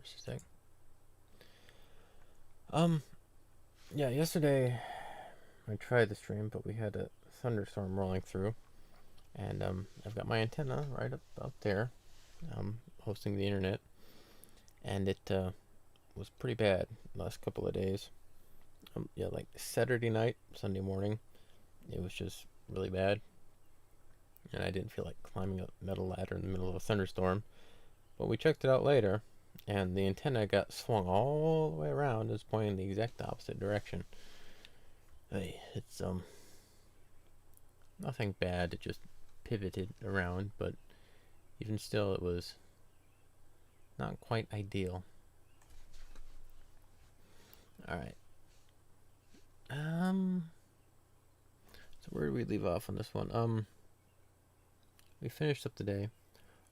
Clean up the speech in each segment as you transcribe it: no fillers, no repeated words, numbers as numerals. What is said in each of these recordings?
Where's this thing? Yeah, yesterday I tried the stream, but we had a thunderstorm rolling through, and I've got my antenna right up there, hosting the internet, and it was pretty bad the last couple of days. Yeah, like Saturday night, Sunday morning, it was just really bad, and I didn't feel like climbing a metal ladder in the middle of a thunderstorm. But we checked it out later, and the antenna got swung all the way around, is pointing the exact opposite direction. Hey, it's nothing bad. It just pivoted around, but even still, it was not quite ideal. All right. So where did we leave off on this one? We finished up the day.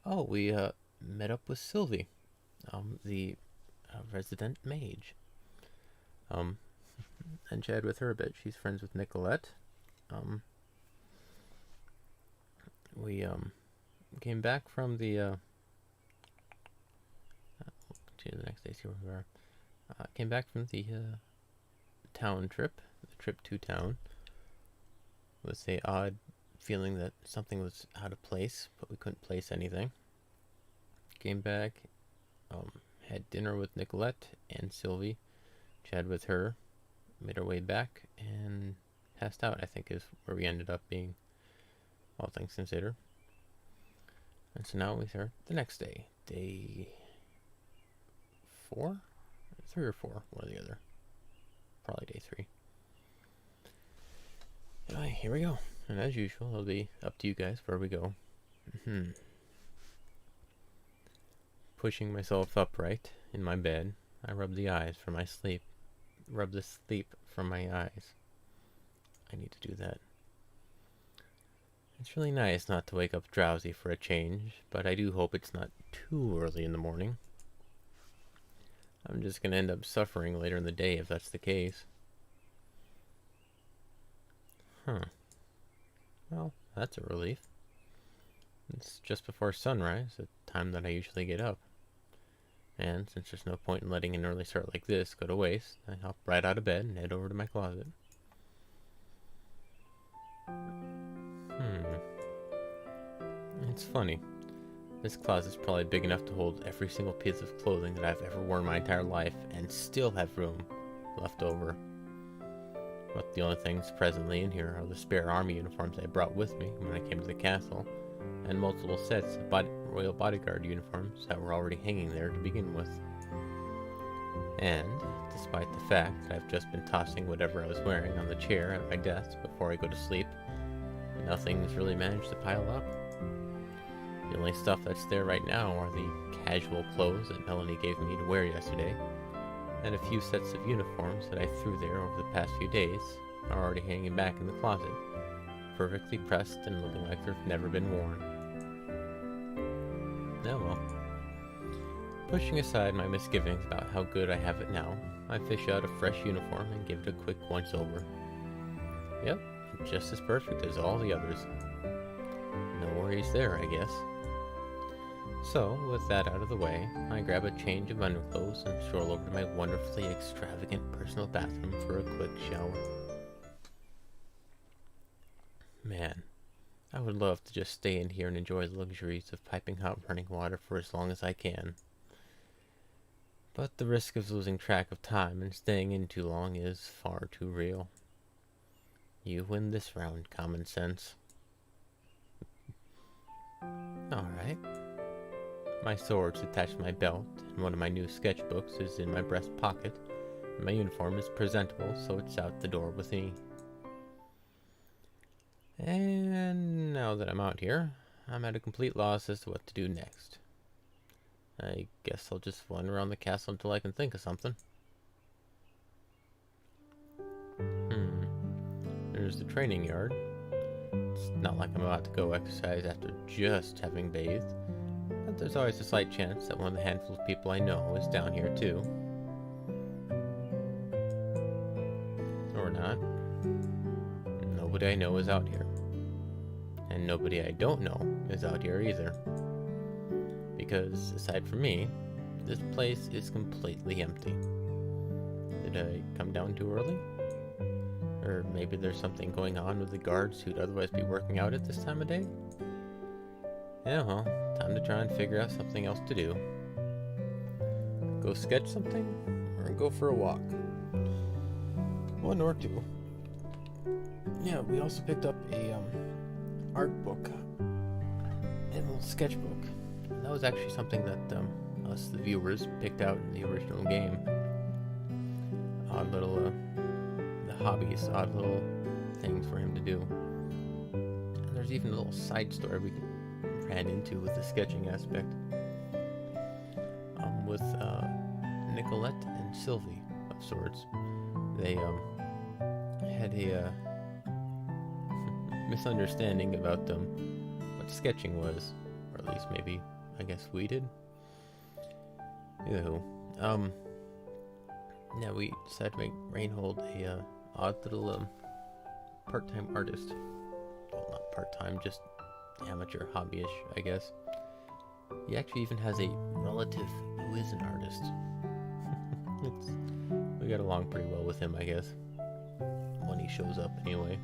Oh, we met up with Sylvie, the resident mage. And chatted with her a bit. She's friends with Nicolette. We came back from the the next day. See where we were. Came back from the town trip. The trip to town. With a odd feeling that something was out of place, but we couldn't place anything. Came back, had dinner with Nicolette and Sylvie, chatted with her, made our way back, and passed out, I think is where we ended up being, all things considered. And so now we start the next day. Day 4? 3 or 4, one or the other. Probably day 3. Anyway, here we go. And as usual, it'll be up to you guys where we go. Pushing myself upright in my bed, I rub the eyes for my sleep. Rub the sleep from my eyes. I need to do that. It's really nice not to wake up drowsy for a change, but I do hope it's not too early in the morning. I'm just going to end up suffering later in the day if that's the case. Well, that's a relief. It's just before sunrise, the time that I usually get up. And since there's no point in letting an early start like this go to waste, I hop right out of bed and head over to my closet. It's funny. This closet's probably big enough to hold every single piece of clothing that I've ever worn my entire life and still have room left over. But the only things presently in here are the spare army uniforms I brought with me when I came to the castle, and multiple sets of royal bodyguard uniforms that were already hanging there to begin with. And, despite the fact that I've just been tossing whatever I was wearing on the chair at my desk before I go to sleep, nothing's really managed to pile up. The only stuff that's there right now are the casual clothes that Melanie gave me to wear yesterday, and a few sets of uniforms that I threw there over the past few days are already hanging back in the closet, perfectly pressed and looking like they've never been worn. Oh well. Pushing aside my misgivings about how good I have it now, I fish out a fresh uniform and give it a quick once-over. Yep, just as perfect as all the others. No worries there, I guess. So, with that out of the way, I grab a change of underclothes and stroll over to my wonderfully extravagant personal bathroom for a quick shower. Man, I would love to just stay in here and enjoy the luxuries of piping hot running water for as long as I can. But the risk of losing track of time and staying in too long is far too real. You win this round, common sense. Alright. My sword's attached to my belt, and one of my new sketchbooks is in my breast pocket. My uniform is presentable, so it's out the door with me. And now that I'm out here, I'm at a complete loss as to what to do next. I guess I'll just wander around the castle until I can think of something. There's the training yard. It's not like I'm about to go exercise after just having bathed, but there's always a slight chance that one of the handful of people I know is down here too. Or not. Nobody I know is out here. And nobody I don't know is out here either. Because, aside from me, This place is completely empty. Did I come down too early? Or maybe there's something going on with the guards who'd otherwise be working out at this time of day? Yeah, well, time to try and figure out something else to do. Go sketch something, or go for a walk. One or two. Yeah, we also picked up a art book, a little sketchbook. That was actually something that us, the viewers, picked out in the original game. Odd little the hobbies, odd little things for him to do. And there's even a little side story we ran into with the sketching aspect. With Nicolette and Sylvie of sorts. They had a misunderstanding about what sketching was, or at least maybe I guess we did. Ew. Yeah, we decided to make Reinhold a odd little part-time artist. Well, not part-time, just amateur hobbyish, I guess. He actually even has a relative who is an artist. We got along pretty well with him, I guess. When he shows up, anyway.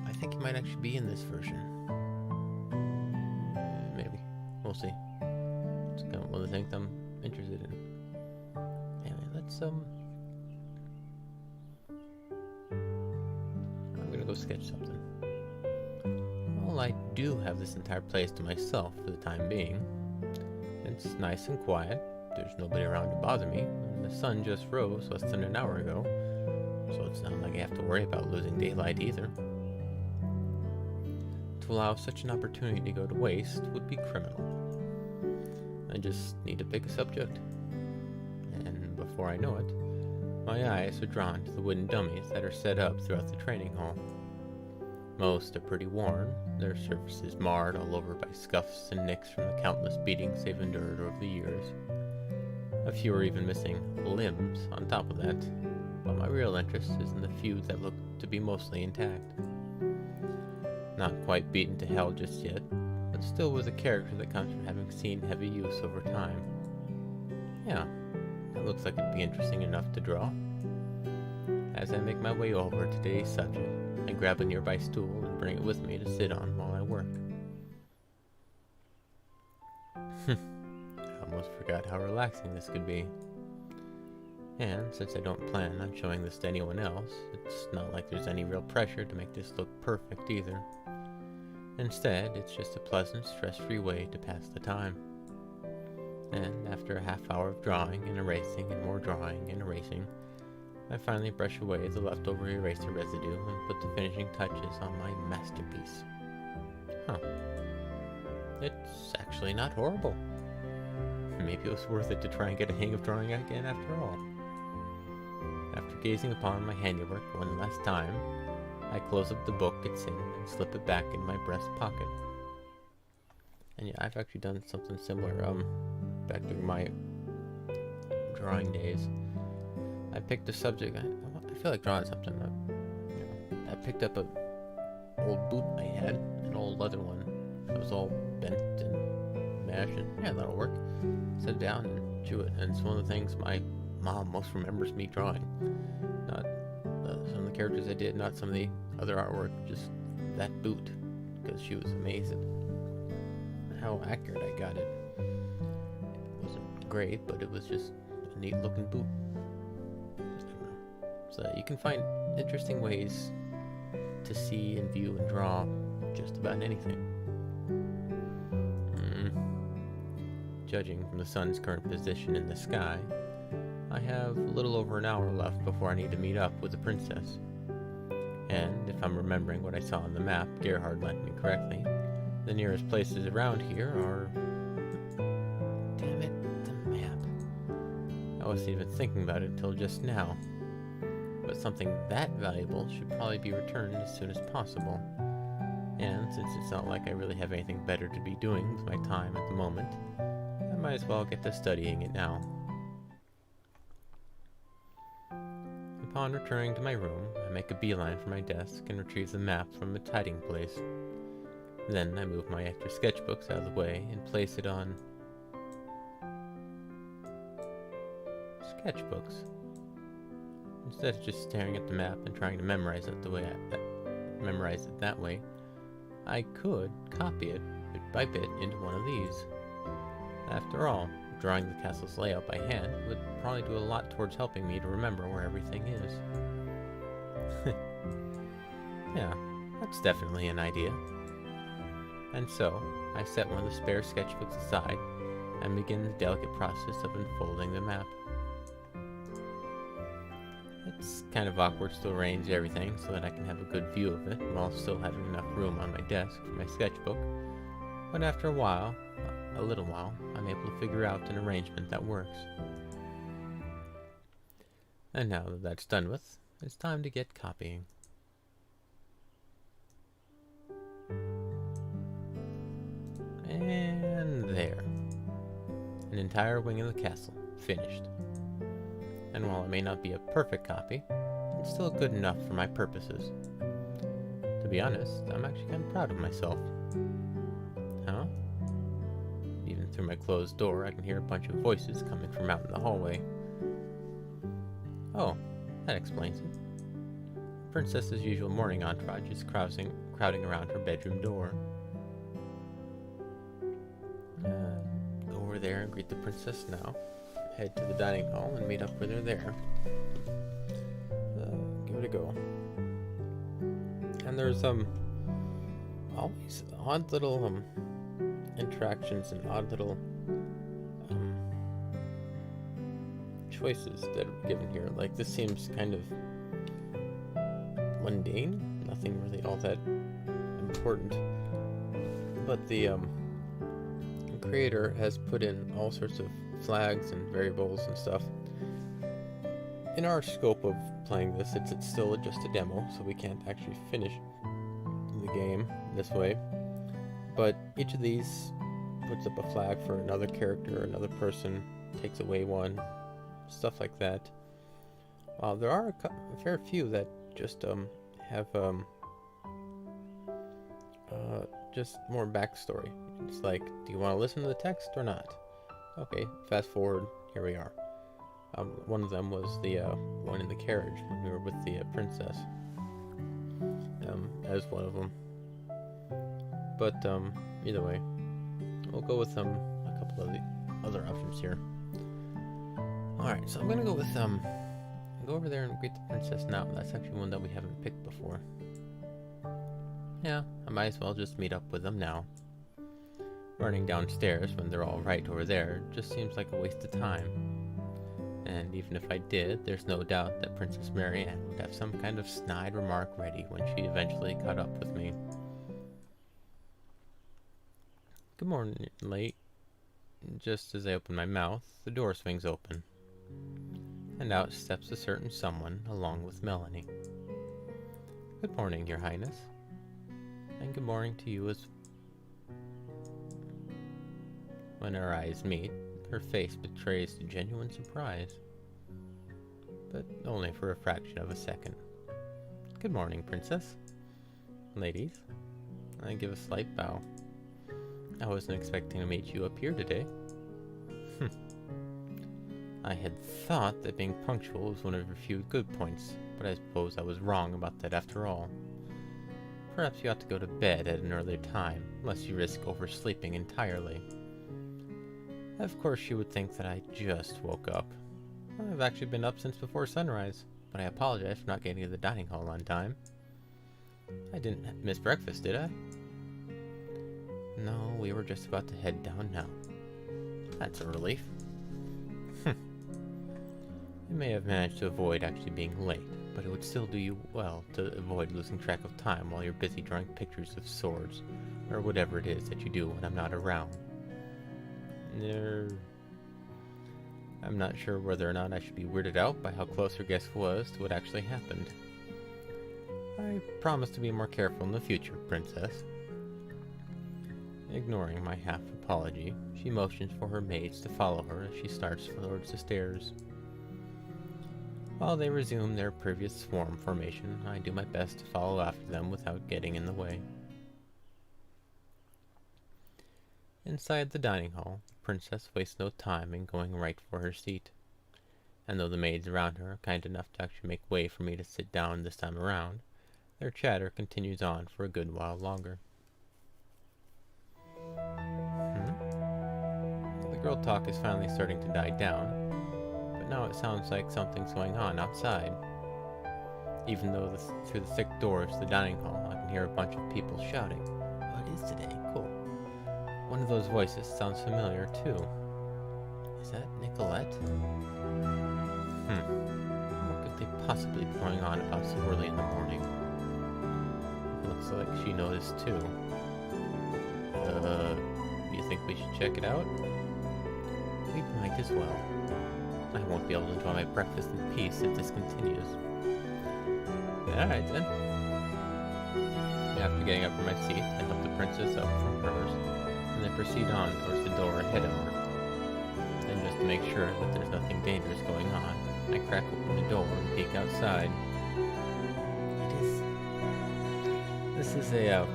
I think he might actually be in this version. Maybe. We'll see. It's kind of one of the things I'm interested in. Anyway, let's I'm gonna go sketch something. Well, I do have this entire place to myself for the time being. It's nice and quiet. There's nobody around to bother me. And the sun just rose less than an hour ago, so it's not like I have to worry about losing daylight either. To allow such an opportunity to go to waste would be criminal. I just need to pick a subject. And before I know it, my eyes are drawn to the wooden dummies that are set up throughout the training hall. Most are pretty worn, their surfaces marred all over by scuffs and nicks from the countless beatings they've endured over the years. A few are even missing limbs on top of that, but my real interest is in the few that look to be mostly intact. Not quite beaten to hell just yet, but still with a character that comes from having seen heavy use over time. Yeah, that looks like it'd be interesting enough to draw. As I make my way over to today's subject, I grab a nearby stool and bring it with me to sit on while I work. I almost forgot how relaxing this could be. And since I don't plan on showing this to anyone else, it's not like there's any real pressure to make this look perfect either. Instead, it's just a pleasant, stress-free way to pass the time. And after a half hour of drawing and erasing and more drawing and erasing, I finally brush away the leftover eraser residue and put the finishing touches on my masterpiece. Huh. It's actually not horrible. Maybe it was worth it to try and get a hang of drawing again after all. After gazing upon my handiwork one last time, I close up the book it's in and slip it back in my breast pocket. And yeah, I've actually done something similar, back during my drawing days. I picked a subject, I feel like drawing something. I picked up a old boot I had, an old leather one. It was all bent and mashed, and yeah, that'll work. Set it down and chew it, and it's one of the things my mom most remembers me drawing. Not some of the characters I did, not some of the other artwork, just that boot, because she was amazed at how accurate I got it. It wasn't great, but it was just a neat looking boot. So you can find interesting ways to see and view and draw just about anything. Judging from the sun's current position in the sky, I have a little over an hour left before I need to meet up with the princess. And if I'm remembering what I saw on the map Gerhard lent me correctly, the nearest places around here are... Damn it, the map. I wasn't even thinking about it until just now. But something that valuable should probably be returned as soon as possible. And since it's not like I really have anything better to be doing with my time at the moment, I might as well get to studying it now. Upon returning to my room, I make a beeline for my desk and retrieve the map from its hiding place. Then I move my extra sketchbooks out of the way and place it on sketchbooks. Instead of just staring at the map and trying to memorize it that way, I could copy it bit by bit into one of these. After all, drawing the castle's layout by hand would probably do a lot towards helping me to remember where everything is. Yeah, that's definitely an idea. And so, I set one of the spare sketchbooks aside and begin the delicate process of unfolding the map. It's kind of awkward to arrange everything so that I can have a good view of it while still having enough room on my desk for my sketchbook, but after a little while, I'm able to figure out an arrangement that works. And now that that's done with, it's time to get copying. And there. An entire wing of the castle, finished. And while it may not be a perfect copy, it's still good enough for my purposes. To be honest, I'm actually kind of proud of myself. Huh? Even through my closed door, I can hear a bunch of voices coming from out in the hallway. Oh, that explains it. The princess's usual morning entourage is crowding around her bedroom door. Go over there and greet the princess now. Head to the dining hall and meet up with her there. Give it a go. And there's always odd little interactions and odd little choices that are given here. Like, this seems kind of mundane, nothing really all that important, but the creator has put in all sorts of flags and variables and stuff. In our scope of playing this, it's still just a demo, so we can't actually finish the game this way, but each of these puts up a flag for another character, another person, takes away one, stuff like that. There are a fair few that just have just more backstory. It's like, do you want to listen to the text or not? Okay, fast forward, here we are. One of them was the one in the carriage when we were with the princess, as one of them. But either way, we'll go with a couple of the other options here. Alright, so I'm gonna go with go over there and greet the princess now. That's actually one that we haven't picked before. Yeah, I might as well just meet up with them now. Running downstairs when they're all right over there just seems like a waste of time. And even if I did, there's no doubt that Princess Marianne would have some kind of snide remark ready when she eventually caught up with me. Good morning, late. Just as I open my mouth, the door swings open, and out steps a certain someone along with Melanie. Good morning, Your Highness. And good morning to you as... When our eyes meet, her face betrays genuine surprise, but only for a fraction of a second. Good morning, Princess. Ladies, I give a slight bow. I wasn't expecting to meet you up here today. I had thought that being punctual was one of your few good points, but I suppose I was wrong about that after all. Perhaps you ought to go to bed at an earlier time, lest you risk oversleeping entirely. Of course, you would think that I just woke up. I've actually been up since before sunrise, but I apologize for not getting to the dining hall on time. I didn't miss breakfast, did I? No, we were just about to head down now. That's a relief. You may have managed to avoid actually being late, but it would still do you well to avoid losing track of time while you're busy drawing pictures of swords, or whatever it is that you do when I'm not around. I'm not sure whether or not I should be weirded out by how close her guess was to what actually happened. I promise to be more careful in the future, Princess. Ignoring my half apology, she motions for her maids to follow her as she starts towards the stairs. While they resume their previous swarm formation, I do my best to follow after them without getting in the way. Inside the dining hall, the princess wastes no time in going right for her seat. And though the maids around her are kind enough to actually make way for me to sit down this time around, their chatter continues on for a good while longer. The girl talk is finally starting to die down, but now it sounds like something's going on outside. Even though through the thick doors of the dining hall, I can hear a bunch of people shouting, "Oh, it is today, cool." One of those voices sounds familiar, too. Is that Nicolette? What could they possibly be going on about so early in the morning? It looks like she noticed, too. You think we should check it out? We might as well. I won't be able to enjoy my breakfast in peace if this continues. Alright then. After getting up from my seat, I help the princess up from hers, and then proceed on towards the door ahead of her. And just to make sure that there's nothing dangerous going on, I crack open the door and peek outside. This is a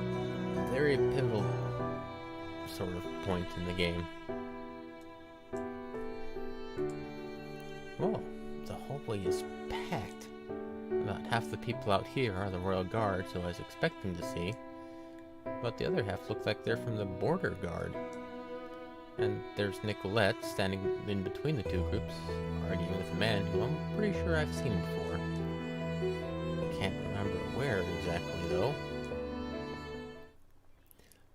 very pivotal sort of point in the game. Whoa, the hallway is packed. About half the people out here are the royal guards who I was expecting to see, but the other half look like they're from the border guard. And there's Nicolette standing in between the two groups, arguing with a man who I'm pretty sure I've seen before. Can't remember where exactly though.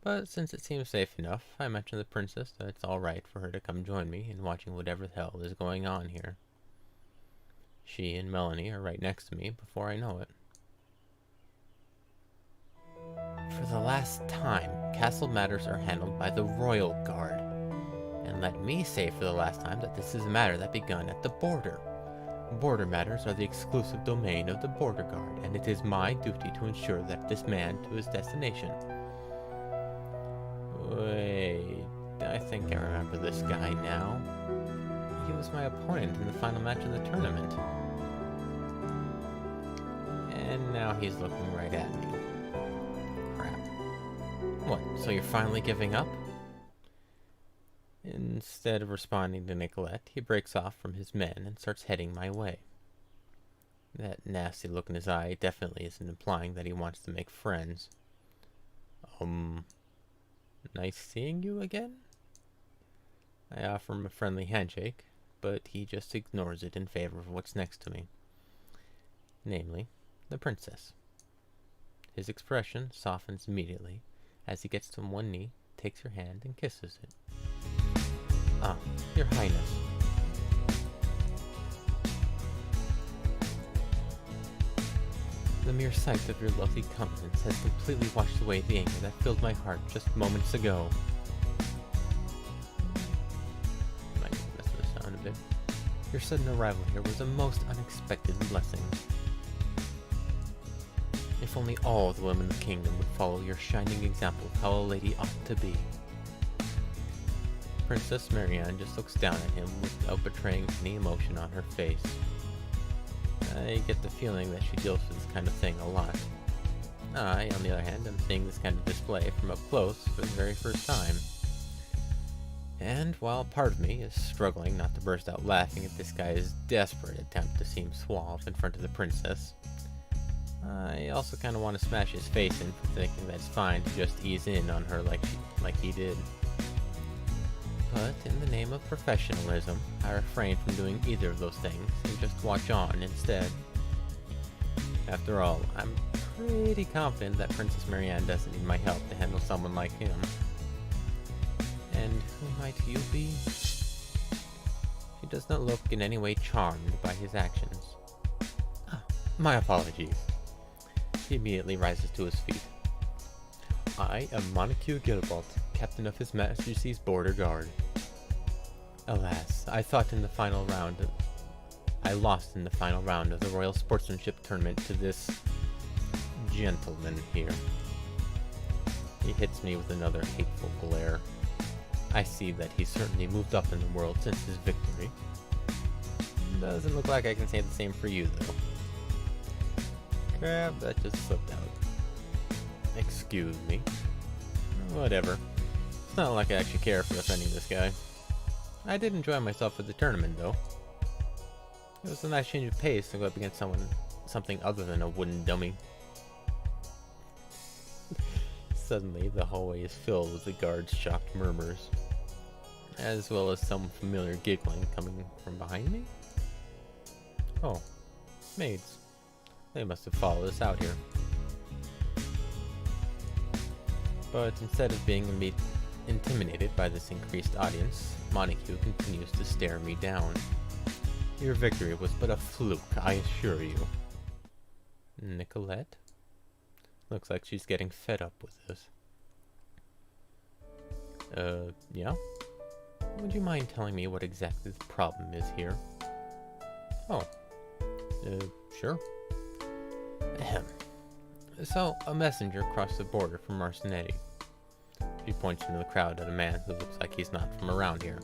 But since it seems safe enough, I mention to the princess that it's alright for her to come join me in watching whatever the hell is going on here. She and Melanie are right next to me before I know it. For the last time, castle matters are handled by the royal guard. And let me say for the last time that this is a matter that begun at the border. Border matters are the exclusive domain of the border guard, and it is my duty to ensure that this man to his destination. Wait, I think I remember this guy now. He was my opponent in the final match of the tournament. And now he's looking right at me. Crap. What, so you're finally giving up? Instead of responding to Nicolette, he breaks off from his men and starts heading my way. That nasty look in his eye definitely isn't implying that he wants to make friends. Nice seeing you again? I offer him a friendly handshake, but he just ignores it in favor of what's next to me. Namely, the princess. His expression softens immediately as he gets to one knee, takes her hand, and kisses it. Ah, Your Highness. The mere sight of your lovely countenance has completely washed away the anger that filled my heart just moments ago. Might mess with the sound a bit. Your sudden arrival here was a most unexpected blessing. If only all the women of the kingdom would follow your shining example of how a lady ought to be. Princess Marianne just looks down at him without betraying any emotion on her face. I get the feeling that she deals with this kind of thing a lot. I, on the other hand, am seeing this kind of display from up close for the very first time. And while part of me is struggling not to burst out laughing at this guy's desperate attempt to seem suave in front of the princess, I also kind of want to smash his face in for thinking that it's fine to just ease in on her like he did. But in the name of professionalism, I refrain from doing either of those things and just watch on instead. After all, I'm pretty confident that Princess Marianne doesn't need my help to handle someone like him. And who might you be? She does not look in any way charmed by his actions. Ah, my apologies. He immediately rises to his feet. I am Montague Gilbert, Captain of His Majesty's Border Guard. Alas, I lost in the final round of the Royal Sportsmanship Tournament to this gentleman here. He hits me with another hateful glare. I see that he's certainly moved up in the world since his victory. Doesn't look like I can say the same for you, though. Crap, that just slipped out. Excuse me. Whatever. It's not like I actually care for offending this guy. I did enjoy myself at the tournament, though. It was a nice change of pace to go up against something other than a wooden dummy. Suddenly, the hallway is filled with the guards' shocked murmurs, as well as some familiar giggling coming from behind me. Oh, maids. They must have followed us out here. But instead of being intimidated by this increased audience, Montague continues to stare me down. Your victory was but a fluke, I assure you. Nicolette? Looks like she's getting fed up with this. Yeah? Would you mind telling me what exactly the problem is here? Oh. Sure. Ahem. So, a messenger crossed the border from Marcinetti. She points into the crowd at a man who looks like he's not from around here.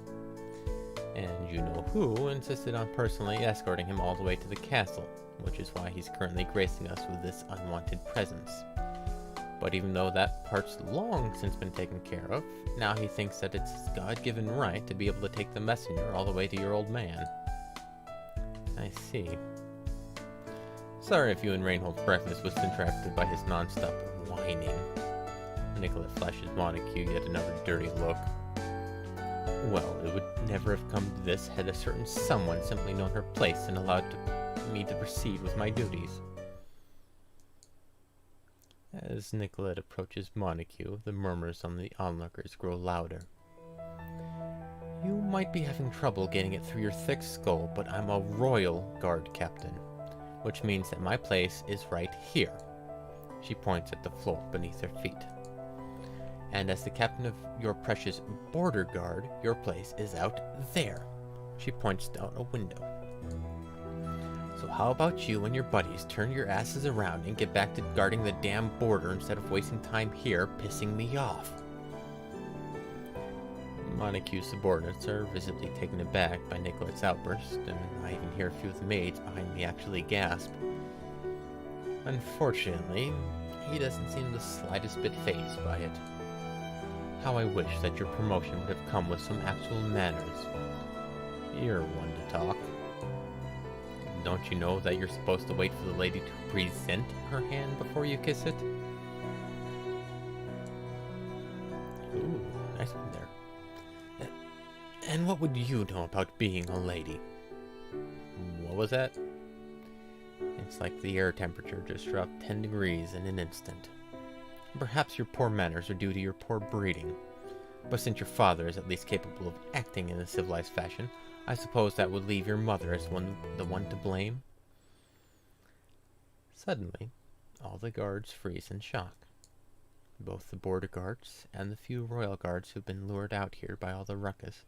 And you know who insisted on personally escorting him all the way to the castle, which is why he's currently gracing us with this unwanted presence. But even though that part's long since been taken care of, now he thinks that it's his God-given right to be able to take the messenger all the way to your old man. I see. Sorry if you and Reinhold's breakfast was interrupted by his non-stop whining. Nicolette flashes Montague yet another dirty look. Well, it would never have come to this had a certain someone simply known her place and allowed me to proceed with my duties. As Nicolette approaches Montague, the murmurs on the onlookers grow louder. You might be having trouble getting it through your thick skull, but I'm a royal guard captain, which means that my place is right here. She points at the floor beneath her feet. And as the captain of your precious border guard, your place is out there. She points down a window. So how about you and your buddies turn your asses around and get back to guarding the damn border instead of wasting time here pissing me off? Montague's subordinates are visibly taken aback by Nicolette's outburst, and I even hear a few of the maids behind me actually gasp. Unfortunately, he doesn't seem the slightest bit fazed by it. How I wish that your promotion would have come with some actual manners. You're one to talk. Don't you know that you're supposed to wait for the lady to present her hand before you kiss it? Ooh, nice one there. And what would you know about being a lady? What was that? It's like the air temperature just dropped 10 degrees in an instant. Perhaps your poor manners are due to your poor breeding. But since your father is at least capable of acting in a civilized fashion, I suppose that would leave your mother as the one to blame? Suddenly, all the guards freeze in shock. Both the border guards and the few royal guards who've been lured out here by all the ruckus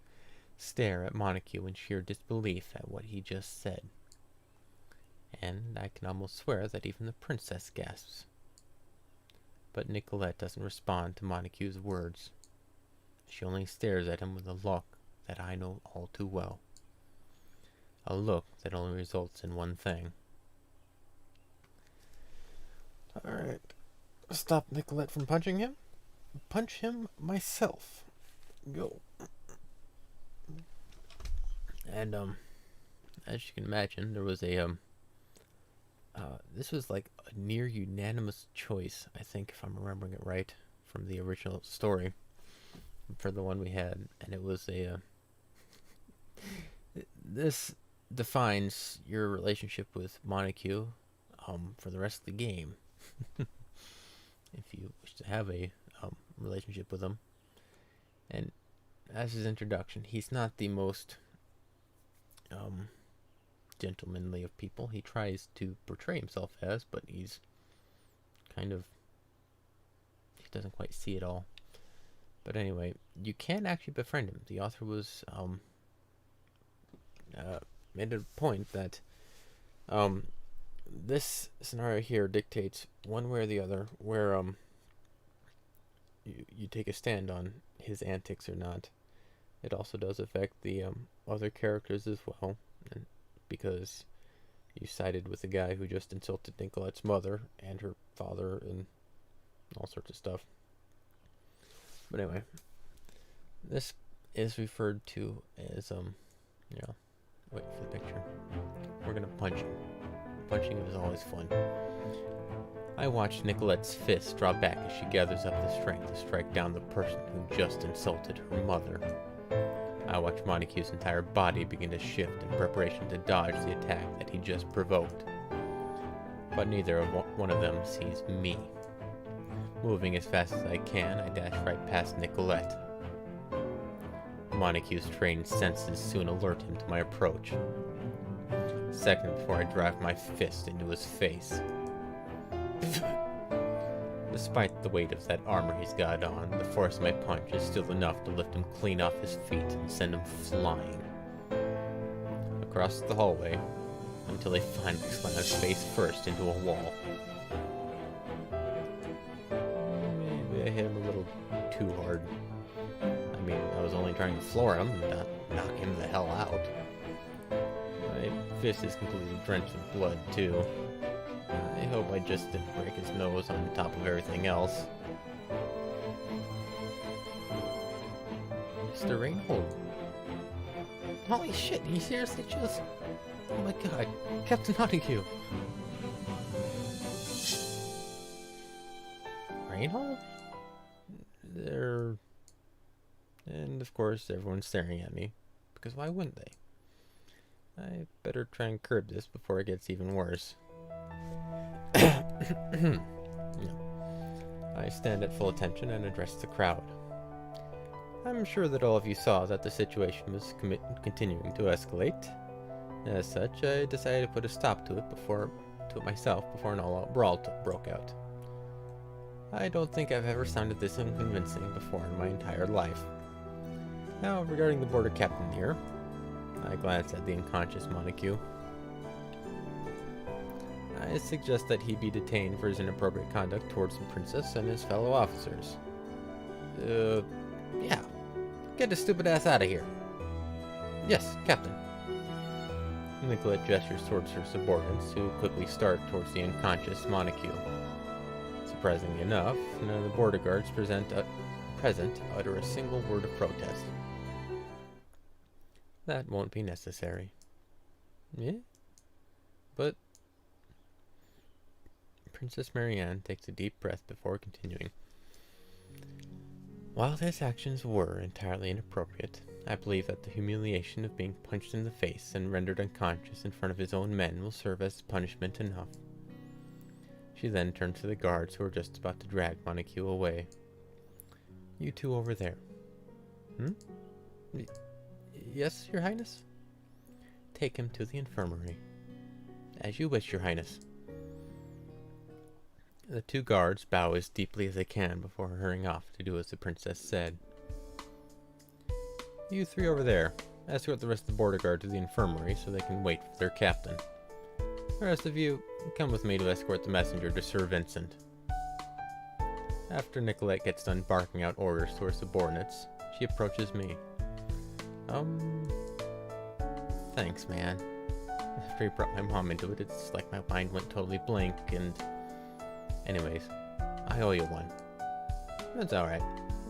stare at Montague in sheer disbelief at what he just said. And I can almost swear that even the princess gasps. But Nicolette doesn't respond to Montague's words. She only stares at him with a look that I know all too well. A look that only results in one thing. Alright. Stop Nicolette from punching him? Punch him myself. Go. And, as you can imagine, there was a, this was like a near unanimous choice, I think, if I'm remembering it right, from the original story, for the one we had, and it was a, this defines your relationship with Montague, for the rest of the game, if you wish to have a, relationship with him. And as his introduction, he's not the most, gentlemanly of people. He tries to portray himself as, but he's kind of, he doesn't quite see it all. But anyway, you can actually befriend him. The author was made it a point that this scenario here dictates one way or the other where you take a stand on his antics or not. It also does affect the other characters as well, and because you sided with the guy who just insulted Nicolette's mother and her father and all sorts of stuff. But anyway, This is referred to as, wait for the picture. We're gonna punch him. Punching him is always fun. I watched Nicolette's fist draw back as she gathers up the strength to strike down the person who just insulted her mother. I watched Montague's entire body begin to shift in preparation to dodge the attack that he just provoked. But neither of one of them sees me. Moving as fast as I can, I dash right past Nicolette. Montague's trained senses soon alert him to my approach. A second before I drive my fist into his face. Despite the weight of that armor he's got on, the force of my punch is still enough to lift him clean off his feet and send him flying. Across the hallway, until he finally slams face first into a wall. Maybe I hit him a little too hard. I mean, I was only trying to floor him, not knock him the hell out. My fist is completely drenched in blood, too. I hope I just didn't break his nose on top of everything else. Mr. Reinhold. Holy shit, he seriously just... Oh my god, Captain Montague. Reinhold? And of course everyone's staring at me, because why wouldn't they? I better try and curb this before it gets even worse. No. I stand at full attention and address the crowd. I'm sure that all of you saw that the situation was continuing to escalate. As such, I decided to put a stop to it myself before an all-out brawl broke out. I don't think I've ever sounded this unconvincing before in my entire life. Now, regarding the border captain here, I glance at the unconscious Montague. I suggest that he be detained for his inappropriate conduct towards the princess and his fellow officers. Yeah. Get his stupid ass out of here. Yes, Captain. Nicolette gestures towards her subordinates, who quickly start towards the unconscious Montague. Surprisingly enough, none of the border guards present utter a single word of protest. That won't be necessary. Yeah? But Princess Marianne takes a deep breath before continuing. While his actions were entirely inappropriate, I believe that the humiliation of being punched in the face and rendered unconscious in front of his own men will serve as punishment enough. She then turns to the guards who are just about to drag Montague away. You two over there. Yes, Your Highness? Take him to the infirmary. As you wish, Your Highness. The two guards bow as deeply as they can before hurrying off to do as the princess said. You three over there, escort the rest of the border guard to the infirmary so they can wait for their captain. The rest of you, come with me to escort the messenger to Sir Vincent. After Nicolette gets done barking out orders to her subordinates, she approaches me. Thanks, man. After he brought my mom into it, it's like my mind went totally blank and... Anyways, I owe you one. That's alright.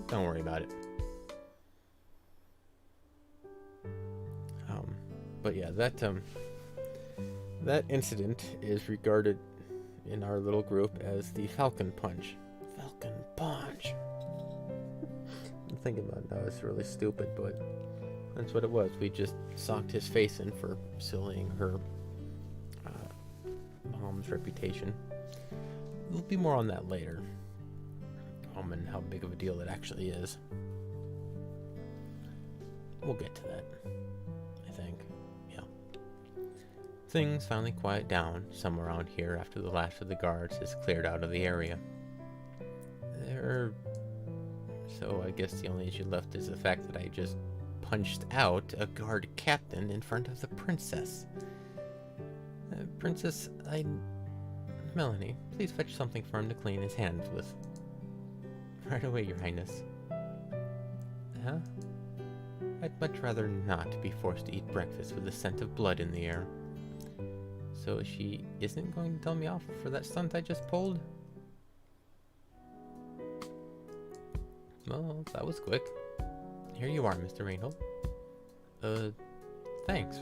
Don't worry about it. But yeah, that incident is regarded in our little group as the Falcon Punch. Falcon Punch! I'm thinking about it now, it's really stupid, but that's what it was. We just socked his face in for sullying her mom's reputation. There'll be more on that later. And how big of a deal it actually is. We'll get to that, I think. Yeah. Things finally quiet down somewhere around here after the last of the guards is cleared out of the area. So I guess the only issue left is the fact that I just punched out a guard captain in front of the princess. Melanie, please fetch something for him to clean his hands with. Right away, Your Highness. Huh? I'd much rather not be forced to eat breakfast with the scent of blood in the air. So she isn't going to tell me off for that stunt I just pulled? Well, that was quick. Here you are, Mr. Reinhold. Thanks.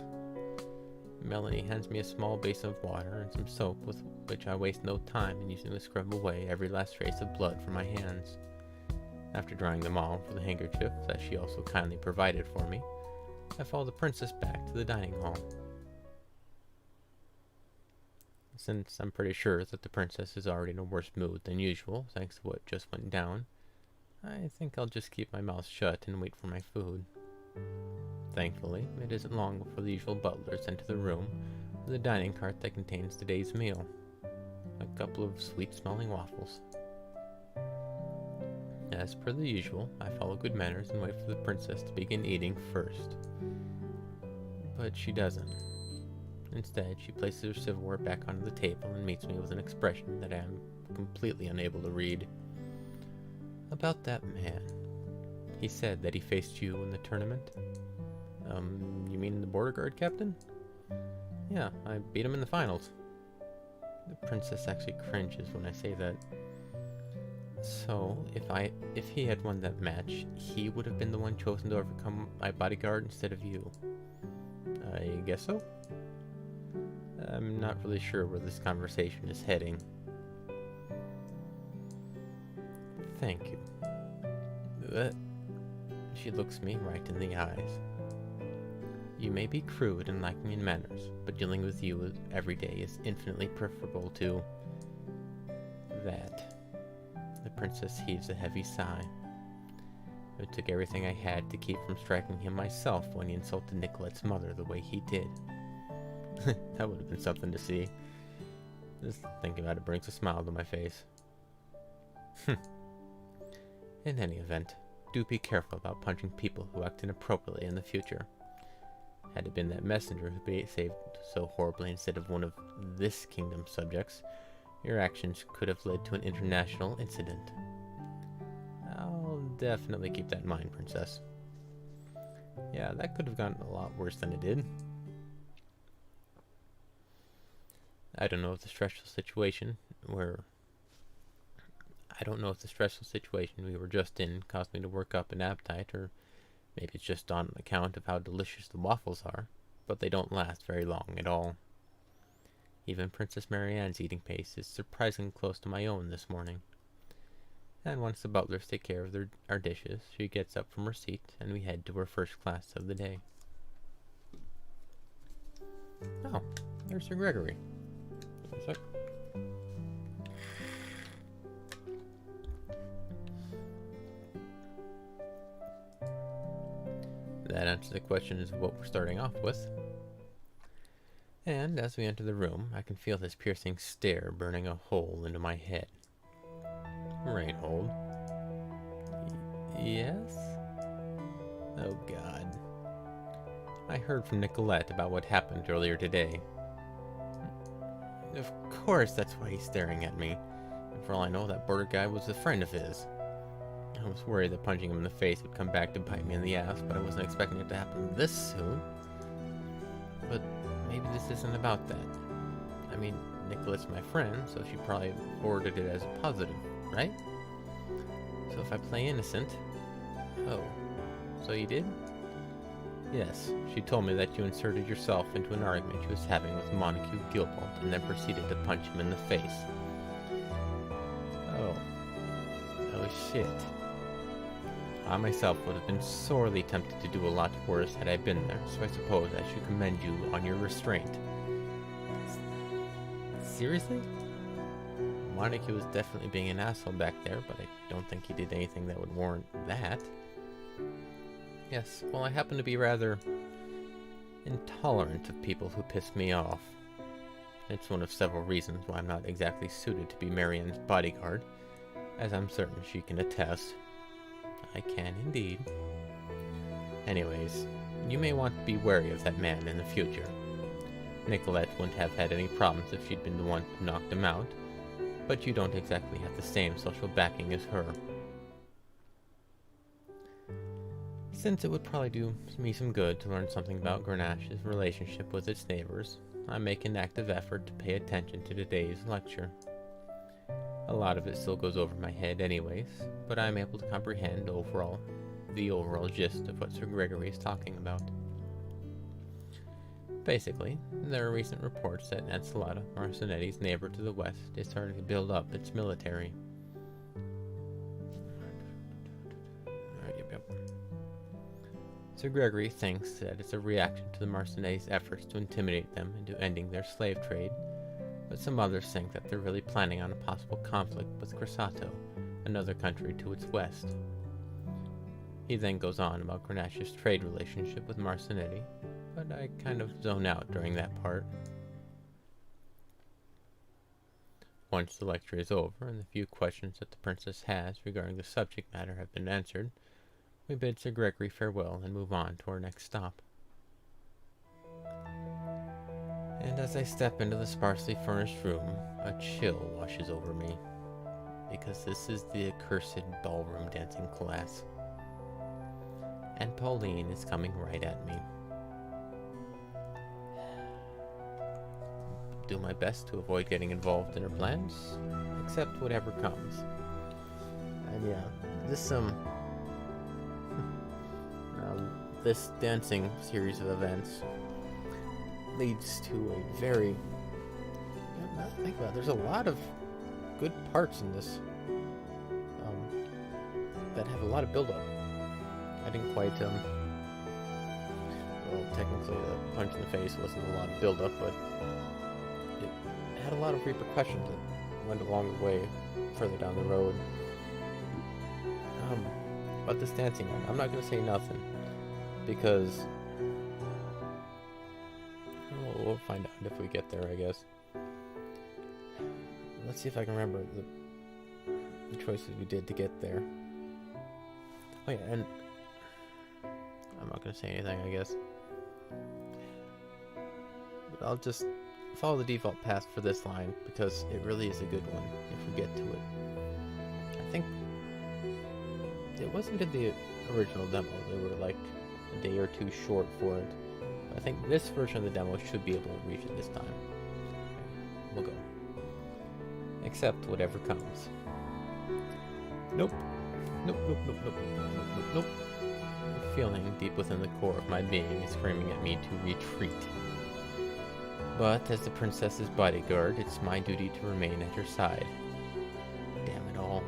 Melanie hands me a small basin of water and some soap, with which I waste no time in using to scrub away every last trace of blood from my hands. After drying them all with the handkerchief that she also kindly provided for me, I follow the princess back to the dining hall. Since I'm pretty sure that the princess is already in a worse mood than usual, thanks to what just went down, I think I'll just keep my mouth shut and wait for my food. Thankfully, it isn't long before the usual butlers enter the room with a dining cart that contains today's meal. A couple of sweet-smelling waffles. As per the usual, I follow good manners and wait for the princess to begin eating first. But she doesn't. Instead, she places her silverware back onto the table and meets me with an expression that I am completely unable to read. About that man. He said that he faced you in the tournament. You mean the border guard captain? Yeah, I beat him in the finals. The princess actually cringes when I say that. So, if he had won that match, he would have been the one chosen to overcome my bodyguard instead of you. I guess so? I'm not really sure where this conversation is heading. Thank you. She looks me right in the eyes. You may be crude and lacking in manners, but dealing with you every day is infinitely preferable to that. The princess heaves a heavy sigh. It took everything I had to keep from striking him myself when he insulted Nicolette's mother the way he did. That would have been something to see. Just thinking about it brings a smile to my face. In any event, do be careful about punching people who act inappropriately in the future. Had it been that messenger who behaved so horribly instead of one of this kingdom's subjects, your actions could have led to an international incident. I'll definitely keep that in mind, princess. Yeah, that could have gone a lot worse than it did. I don't know if the stressful situation we were just in caused me to work up an appetite, or maybe it's just on account of how delicious the waffles are, but they don't last very long at all. Even Princess Marianne's eating pace is surprisingly close to my own this morning. And once the butlers take care of our dishes, she gets up from her seat and we head to our first class of the day. Oh, there's Sir Gregory. What's up? That answers the questions of what we're starting off with. And as we enter the room, I can feel his piercing stare burning a hole into my head. Reinhold. Yes? Oh God. I heard from Nicolette about what happened earlier today. Of course that's why he's staring at me. And for all I know, that border guy was a friend of his. I was worried that punching him in the face would come back to bite me in the ass, but I wasn't expecting it to happen this soon. But maybe this isn't about that. I mean, Nicolette's my friend, so she probably forwarded it as a positive, right? So if I play innocent... Oh, so you did? Yes, she told me that you inserted yourself into an argument she was having with Montague Gilbolt and then proceeded to punch him in the face. Oh shit. I myself would have been sorely tempted to do a lot worse had I been there, so I suppose I should commend you on your restraint. Seriously? Montague was definitely being an asshole back there, but I don't think he did anything that would warrant that. Yes, well, I happen to be rather intolerant of people who piss me off. It's one of several reasons why I'm not exactly suited to be Marianne's bodyguard, as I'm certain she can attest. I can indeed. Anyways, you may want to be wary of that man in the future. Nicolette wouldn't have had any problems if she'd been the one who knocked him out, but you don't exactly have the same social backing as her. Since it would probably do me some good to learn something about Grenache's relationship with its neighbors, I make an active effort to pay attention to today's lecture. A lot of it still goes over my head anyways, but I'm able to comprehend overall the overall gist of what Sir Gregory is talking about. Basically, there are recent reports that Encelada, Marcinetti's neighbor to the west, is starting to build up its military. Yep. Sir Gregory thinks that it's a reaction to the Marcinetti's efforts to intimidate them into ending their slave trade, but some others think that they're really planning on a possible conflict with Crissato, another country to its west. He then goes on about Grenash's trade relationship with Marcinetti, but I kind of zone out during that part. Once the lecture is over and the few questions that the princess has regarding the subject matter have been answered, we bid Sir Gregory farewell and move on to our next stop. And as I step into the sparsely furnished room, a chill washes over me, because this is the accursed ballroom dancing class, and Pauline is coming right at me. Do my best to avoid getting involved in her plans, accept whatever comes. And yeah, this dancing series of events leads to a very, think about it, there's a lot of good parts in this that have a lot of build-up. I didn't quite, well, technically the punch in the face wasn't a lot of build-up, but it had a lot of repercussions that went along the way further down the road. But this dancing one, I'm not going to say nothing, because we'll find out if we get there, I guess. Let's see if I can remember the choices we did to get there. Oh yeah, and I'm not going to say anything, I guess. But I'll just follow the default path for this line, because it really is a good one if we get to it. I think it wasn't in the original demo. They were like a day or two short for it. I think this version of the demo should be able to reach it this time. Okay, we'll go. Accept whatever comes. Nope. Nope, nope, nope, nope, nope, nope, nope, nope. The feeling deep within the core of my being is screaming at me to retreat. But as the princess's bodyguard, it's my duty to remain at her side. Damn it all.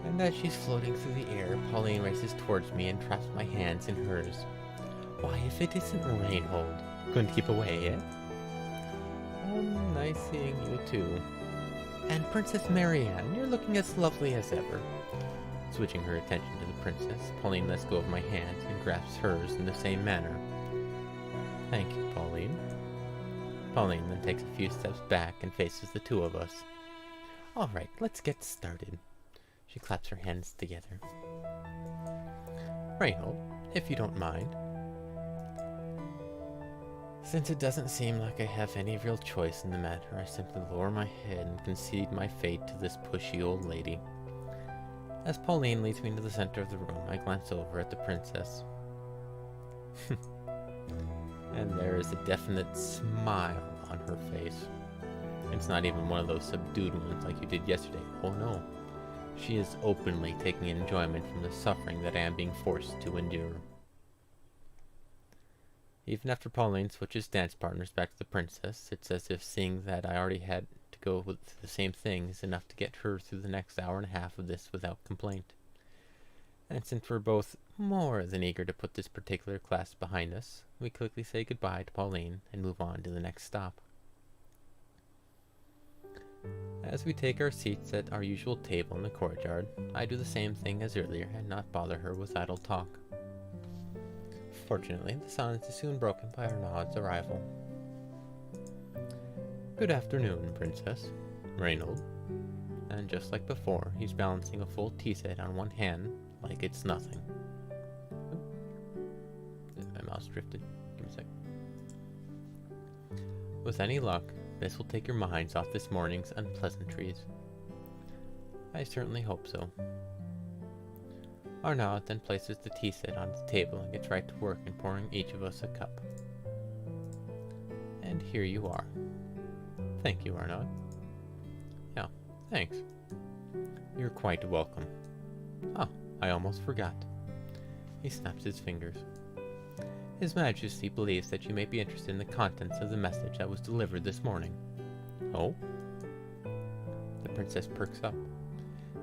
And as she's floating through the air, Pauline races towards me and traps my hands in hers. Why, if it isn't Reinhold. Couldn't keep away, eh? Nice seeing you too. And Princess Marianne, you're looking as lovely as ever. Switching her attention to the princess, Pauline lets go of my hand and grasps hers in the same manner. Thank you, Pauline. Pauline then takes a few steps back and faces the two of us. Alright, let's get started. She claps her hands together. Reinhold, if you don't mind. Since it doesn't seem like I have any real choice in the matter, I simply lower my head and concede my fate to this pushy old lady. As Pauline leads me into the center of the room, I glance over at the princess. And there is a definite smile on her face. It's not even one of those subdued ones like you did yesterday. Oh no. She is openly taking enjoyment from the suffering that I am being forced to endure. Even after Pauline switches dance partners back to the princess, it's as if seeing that I already had to go with the same thing is enough to get her through the next hour and a half of this without complaint. And since we're both more than eager to put this particular class behind us, we quickly say goodbye to Pauline and move on to the next stop. As we take our seats at our usual table in the courtyard, I do the same thing as earlier and not bother her with idle talk. Fortunately, the silence is soon broken by Arnaud's arrival. Good afternoon, Princess. Reinhold. And just like before, he's balancing a full tea set on one hand like it's nothing. My mouse drifted. Give me a sec. With any luck, this will take your minds off this morning's unpleasantries. I certainly hope so. Arnaud then places the tea set on the table and gets right to work in pouring each of us a cup. And here you are. Thank you, Arnaud. Yeah, thanks. You're quite welcome. Oh, I almost forgot. He snaps his fingers. His Majesty believes that you may be interested in the contents of the message that was delivered this morning. Oh? The princess perks up.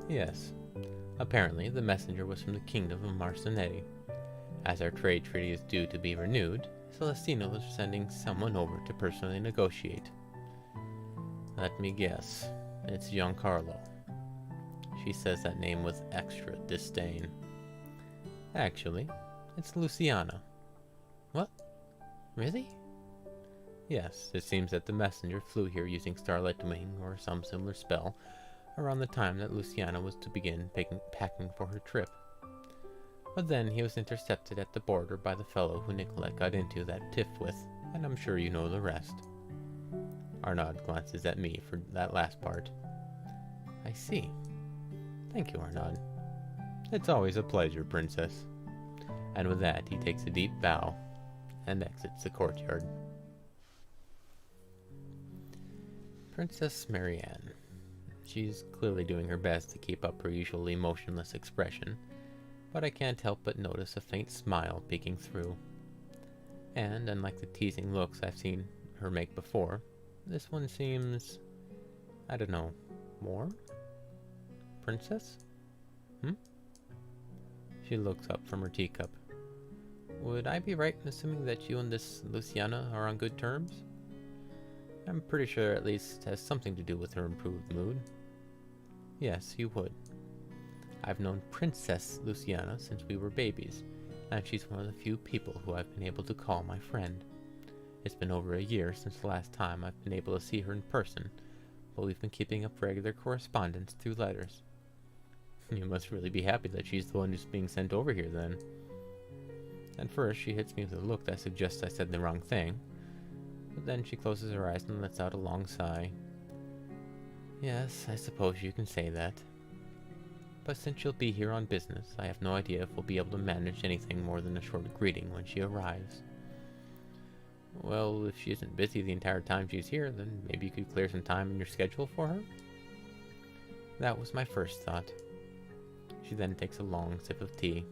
Yes. Apparently, the messenger was from the kingdom of Marcinetti. As our trade treaty is due to be renewed, Celestino is sending someone over to personally negotiate. Let me guess. It's Giancarlo. She says that name with extra disdain. Actually, it's Luciana. What? Really? Yes, it seems that the messenger flew here using Starlight Wing or some similar spell around the time that Luciana was to begin packing for her trip. But then he was intercepted at the border by the fellow who Nicolette got into that tiff with, and I'm sure you know the rest. Arnaud glances at me for that last part. I see. Thank you, Arnaud. It's always a pleasure, Princess. And with that, he takes a deep bow and exits the courtyard. Princess Marianne. She's clearly doing her best to keep up her usually emotionless expression, but I can't help but notice a faint smile peeking through. And, unlike the teasing looks I've seen her make before, this one seems, I don't know, more? Princess? She looks up from her teacup. Would I be right in assuming that you and this Luciana are on good terms? I'm pretty sure at least has something to do with her improved mood. Yes, you would. I've known Princess Luciana since we were babies, and she's one of the few people who I've been able to call my friend. It's been over a year since the last time I've been able to see her in person, but we've been keeping up regular correspondence through letters. You must really be happy that she's the one who's being sent over here, then. At first, she hits me with a look that suggests I said the wrong thing, but then she closes her eyes and lets out a long sigh. Yes, I suppose you can say that. But since she'll be here on business, I have no idea if we'll be able to manage anything more than a short greeting when she arrives. Well, if she isn't busy the entire time she's here, then maybe you could clear some time in your schedule for her? That was my first thought. She then takes a long sip of tea.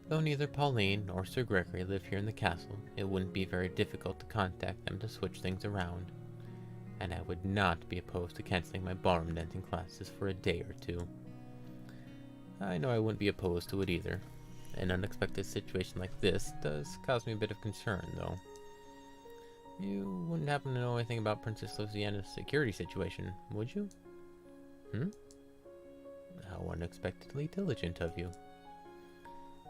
Though neither Pauline nor Sir Gregory live here in the castle, it wouldn't be very difficult to contact them to switch things around. And I would not be opposed to canceling my ballroom dancing classes for a day or two. I know I wouldn't be opposed to it either. An unexpected situation like this does cause me a bit of concern, though. You wouldn't happen to know anything about Princess Luciana's security situation, would you? How unexpectedly diligent of you.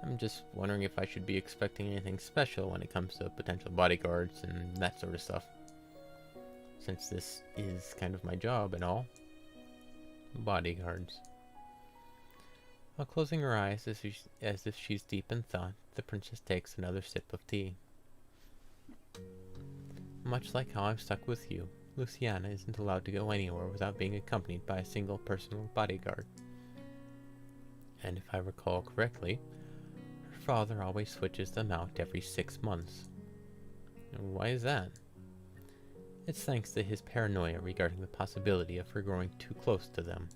I'm just wondering if I should be expecting anything special when it comes to potential bodyguards and that sort of stuff. Since this is kind of my job and all. Bodyguards. While closing her eyes as if she's deep in thought, the princess takes another sip of tea. Much like how I'm stuck with you, Luciana isn't allowed to go anywhere without being accompanied by a single personal bodyguard. And if I recall correctly, her father always switches them out every 6 months. Why is that? It's thanks to his paranoia regarding the possibility of her growing too close to them.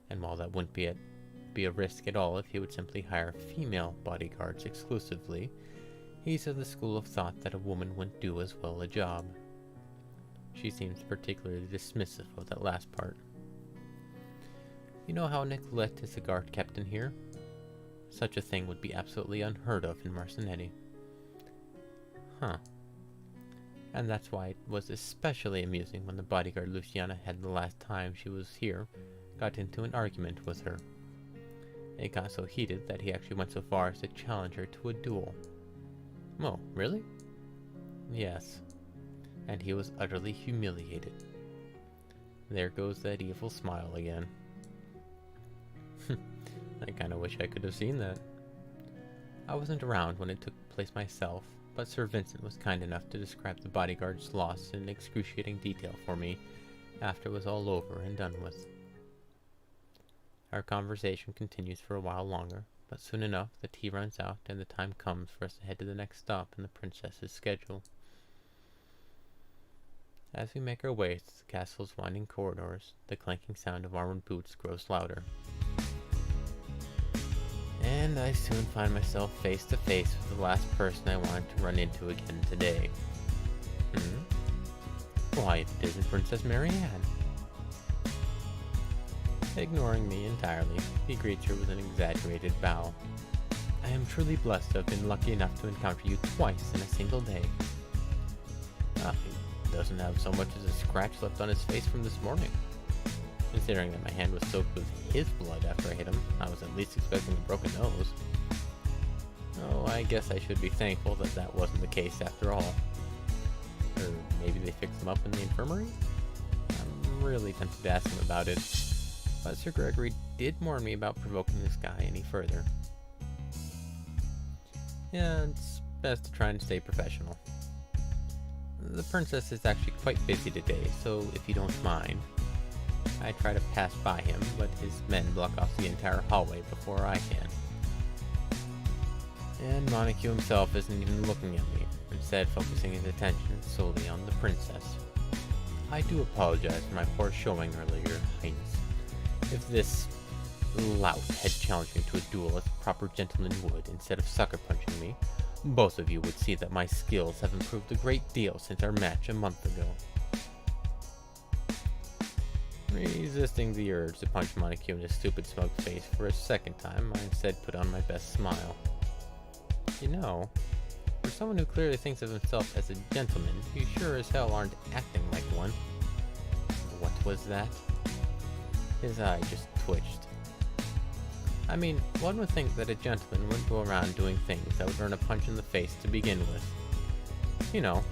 And while that wouldn't be a risk at all if he would simply hire female bodyguards exclusively, he's of the school of thought that a woman wouldn't do as well a job. She seems particularly dismissive of that last part. You know how Nicolette is a guard captain here? Such a thing would be absolutely unheard of in Marcinetti. Huh. And that's why it was especially amusing when the bodyguard Luciana had the last time she was here got into an argument with her. It got so heated that he actually went so far as to challenge her to a duel. Oh, really? Yes. And he was utterly humiliated. There goes that evil smile again. I kinda wish I could have seen that. I wasn't around when it took place myself, but Sir Vincent was kind enough to describe the bodyguard's loss in excruciating detail for me after it was all over and done with. Our conversation continues for a while longer, but soon enough the tea runs out and the time comes for us to head to the next stop in the princess's schedule. As we make our way through the castle's winding corridors, the clanking sound of armored boots grows louder. And I soon find myself face to face with the last person I wanted to run into again today. Why, it isn't Princess Marianne. Ignoring me entirely, he greets her with an exaggerated bow. I am truly blessed to have been lucky enough to encounter you twice in a single day. He doesn't have so much as a scratch left on his face from this morning. Considering that my hand was soaked with his blood after I hit him, I was at least expecting a broken nose. Oh, I guess I should be thankful that that wasn't the case after all. Or maybe they fixed him up in the infirmary? I'm really tempted to ask him about it, but Sir Gregory did warn me about provoking this guy any further. Yeah, it's best to try and stay professional. The princess is actually quite busy today, so if you don't mind, I try to pass by him, but his men block off the entire hallway before I can. And Montague himself isn't even looking at me, instead focusing his attention solely on the princess. I do apologize for my poor showing earlier, Your Highness. If this lout had challenged me to a duel as a proper gentleman would, instead of sucker punching me, both of you would see that my skills have improved a great deal since our match a month ago. Resisting the urge to punch Montague in his stupid smug face for a second time, I instead put on my best smile. You know, for someone who clearly thinks of himself as a gentleman, you sure as hell aren't acting like one. What was that? His eye just twitched. I mean, one would think that a gentleman wouldn't go around doing things that would earn a punch in the face to begin with. You know,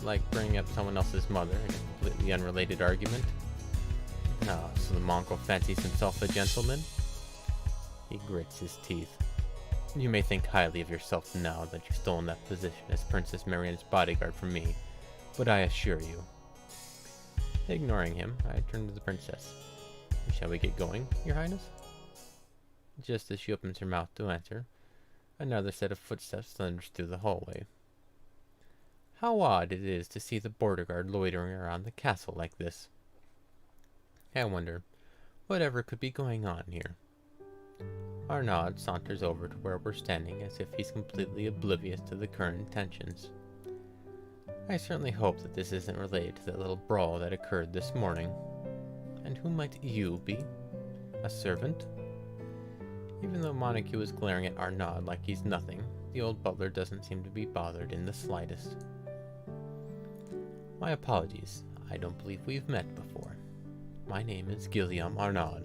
like bringing up someone else's mother in a completely unrelated argument. Oh, so the Mongol fancies himself a gentleman? He grits his teeth. You may think highly of yourself now that you've stolen that position as Princess Marianne's bodyguard from me, but I assure you. Ignoring him, I turn to the princess. Shall we get going, Your Highness? Just as she opens her mouth to answer, another set of footsteps thunders through the hallway. How odd it is to see the border guard loitering around the castle like this. I wonder, whatever could be going on here. Arnaud saunters over to where we're standing as if he's completely oblivious to the current tensions. I certainly hope that this isn't related to that little brawl that occurred this morning. And who might you be? A servant? Even though Montague is glaring at Arnaud like he's nothing, the old butler doesn't seem to be bothered in the slightest. My apologies, I don't believe we've met before. My name is Guillaume Arnaud.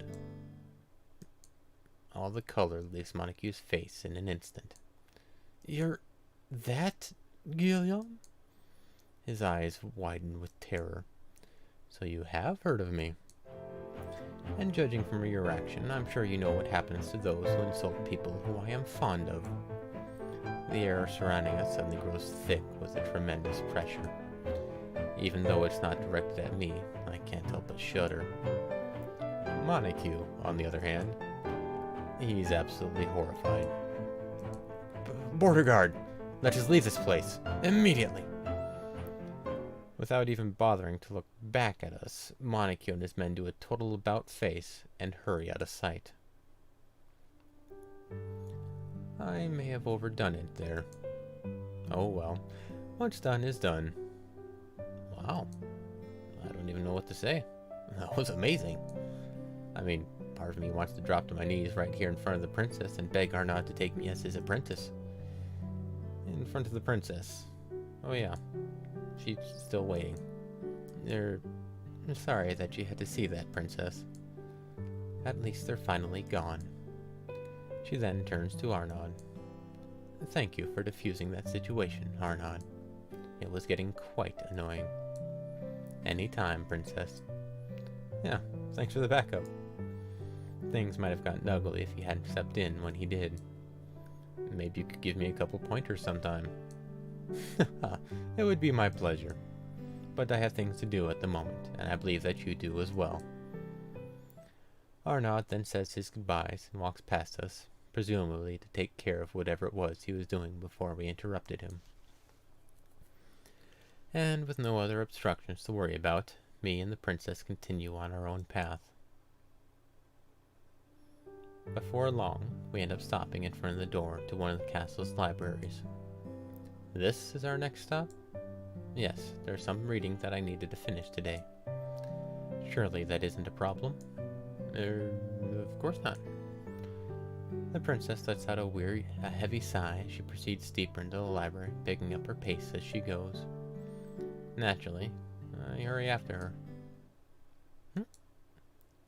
All the color leaves Montague's face in an instant. You're that Guillaume? His eyes widen with terror. So you have heard of me. And judging from your reaction, I'm sure you know what happens to those who insult people who I am fond of. The air surrounding us suddenly grows thick with a tremendous pressure. Even though it's not directed at me, I can't help but shudder. Montague, on the other hand, he's absolutely horrified. Border guard! Let us leave this place! Immediately! Without even bothering to look back at us, Montague and his men do a total about-face and hurry out of sight. I may have overdone it there. Oh well, what's done is done. Wow, I don't even know what to say. That was amazing. I mean, part of me wants to drop to my knees right here in front of the princess and beg Arnaud to take me as his apprentice. In front of the princess. Oh yeah. She's still waiting. I'm sorry that you had to see that, princess. At least they're finally gone. She then turns to Arnaud. Thank you for diffusing that situation, Arnaud. It was getting quite annoying. Anytime, princess. Yeah, thanks for the backup. Things might have gotten ugly if you hadn't stepped in when he did. Maybe you could give me a couple pointers sometime. It would be my pleasure. But I have things to do at the moment, and I believe that you do as well. Arnaud then says his goodbyes and walks past us, presumably to take care of whatever it was he was doing before we interrupted him. And with no other obstructions to worry about, me and the princess continue on our own path. Before long, we end up stopping in front of the door to one of the castle's libraries. This is our next stop? Yes, there's some reading that I needed to finish today. Surely that isn't a problem? Of course not. The princess lets out a heavy sigh as she proceeds deeper into the library, picking up her pace as she goes. Naturally, I hurry after her.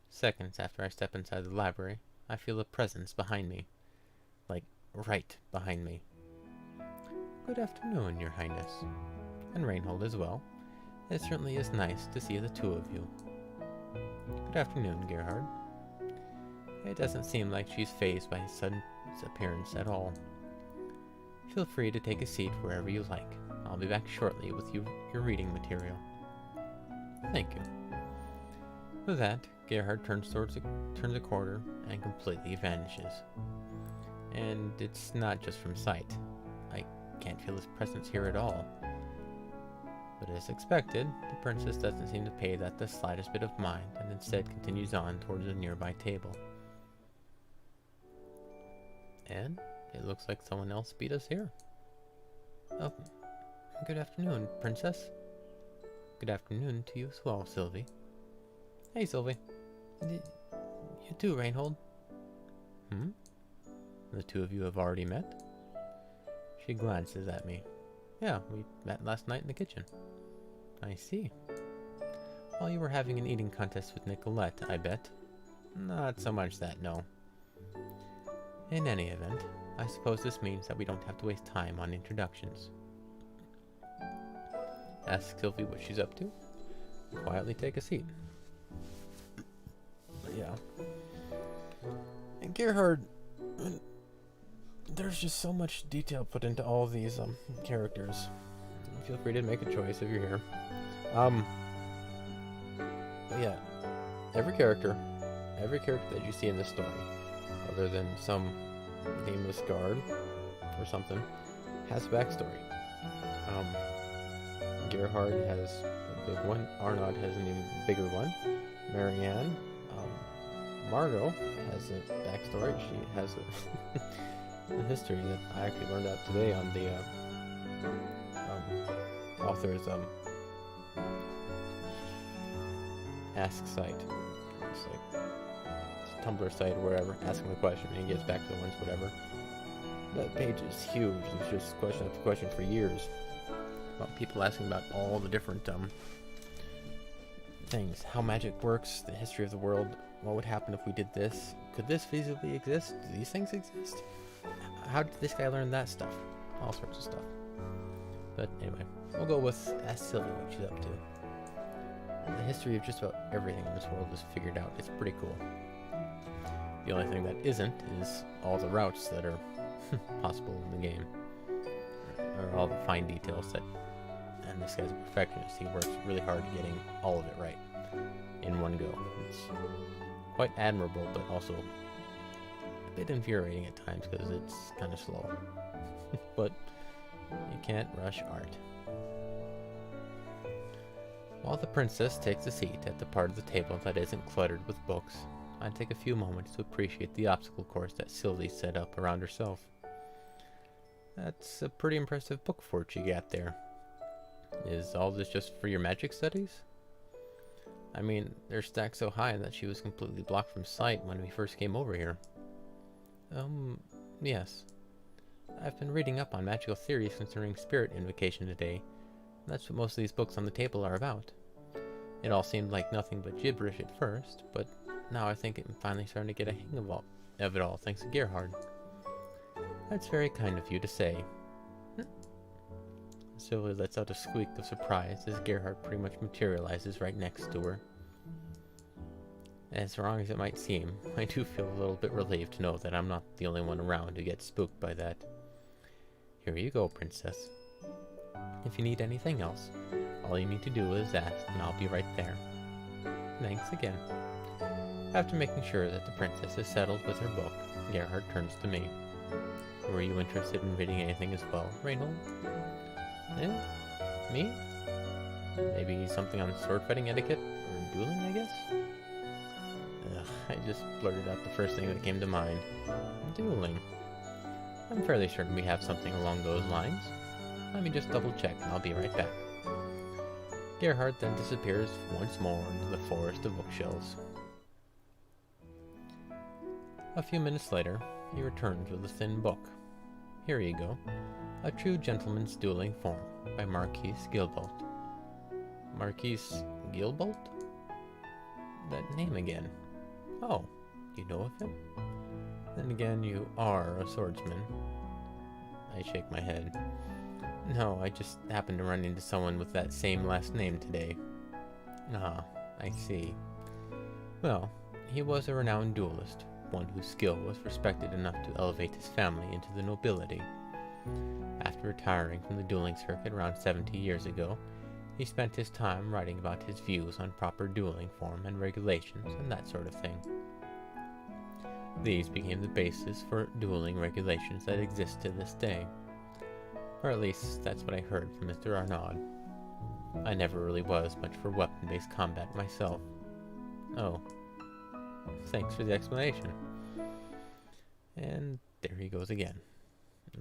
Seconds after I step inside the library, I feel a presence behind me. Like, right behind me. Good afternoon, Your Highness. And Reinhold as well. It certainly is nice to see the two of you. Good afternoon, Gerhard. It doesn't seem like she's fazed by his sudden appearance at all. Feel free to take a seat wherever you like. I'll be back shortly with your reading material. Thank you. With that, Gerhard turns a corner and completely vanishes. And it's not just from sight. I can't feel his presence here at all. But as expected, the princess doesn't seem to pay that the slightest bit of mind, and instead continues on towards a nearby table. And it looks like someone else beat us here. Oh, good afternoon, princess. Good afternoon to you as well, Sylvie. Hey, Sylvie. You too, Reinhold. The two of you have already met? She glances at me. Yeah, we met last night in the kitchen. I see. While you were having an eating contest with Nicolette, I bet. Not so much that, no. In any event, I suppose this means that we don't have to waste time on introductions. Ask Sylvie what she's up to. Quietly take a seat. Yeah. And Gerhard, there's just so much detail put into all of these characters. Feel free to make a choice if you're here. But yeah, every character that you see in this story, other than some nameless guard or something, has a backstory. Gerhard has a big one. Arnaud has an even bigger one. Marianne, Margot has a backstory. She has a history that I actually learned out today on the author's Ask site. It's like it's a Tumblr site or whatever, asking the question and he gets back to the ones, whatever. That page is huge. It's just question after question for years about people asking about all the different things, how magic works, the history of the world, what would happen if we did this, could this feasibly exist, do these things exist, how did this guy learn that stuff, all sorts of stuff. But anyway, we'll go with Ask Sylvie what she's up to. The history of just about everything in this world is figured out. It's pretty cool. The only thing that isn't is all the routes that are possible in the game, or all the fine details that, and this guy's a perfectionist. He works really hard getting all of it right in one go. It's quite admirable, but also a bit infuriating at times because it's kind of slow. But you can't rush art. While the princess takes a seat at the part of the table that isn't cluttered with books, I take a few moments to appreciate the obstacle course that Sylvie set up around herself. That's a pretty impressive book fort you got there. Is all this just for your magic studies? I mean, they're stacked so high that she was completely blocked from sight when we first came over here. Yes. I've been reading up on magical theories concerning spirit invocation today. That's what most of these books on the table are about. It all seemed like nothing but gibberish at first, but now I think I'm finally starting to get a hang of it all, thanks to Gerhard. That's very kind of you to say. Sylvie lets out a squeak of surprise as Gerhard pretty much materializes right next to her. As wrong as it might seem, I do feel a little bit relieved to know that I'm not the only one around who gets spooked by that. Here you go, princess. If you need anything else, all you need to do is ask, and I'll be right there. Thanks again. After making sure that the princess is settled with her book, Gerhard turns to me. Were you interested in reading anything as well, Reinhold? Me? Maybe something on sword fighting etiquette, or dueling, I guess? Ugh, I just blurted out the first thing that came to mind. Dueling. I'm fairly certain we have something along those lines. Let me just double check and I'll be right back. Gerhardt then disappears once more into the forest of bookshelves. A few minutes later, he returns with a thin book. Here you go. A True Gentleman's Dueling Form by Marquise Gilbolt. Marquise Gilbolt? That name again. Oh, you know of him? Then again, you are a swordsman. I shake my head. No, I just happened to run into someone with that same last name today. Ah, I see. Well, he was a renowned duelist, one whose skill was respected enough to elevate his family into the nobility. After retiring from the dueling circuit around 70 years ago, he spent his time writing about his views on proper dueling form and regulations and that sort of thing. These became the basis for dueling regulations that exist to this day. Or at least, that's what I heard from Mr. Arnaud. I never really was much for weapon-based combat myself. Oh. Thanks for the explanation. And there he goes again.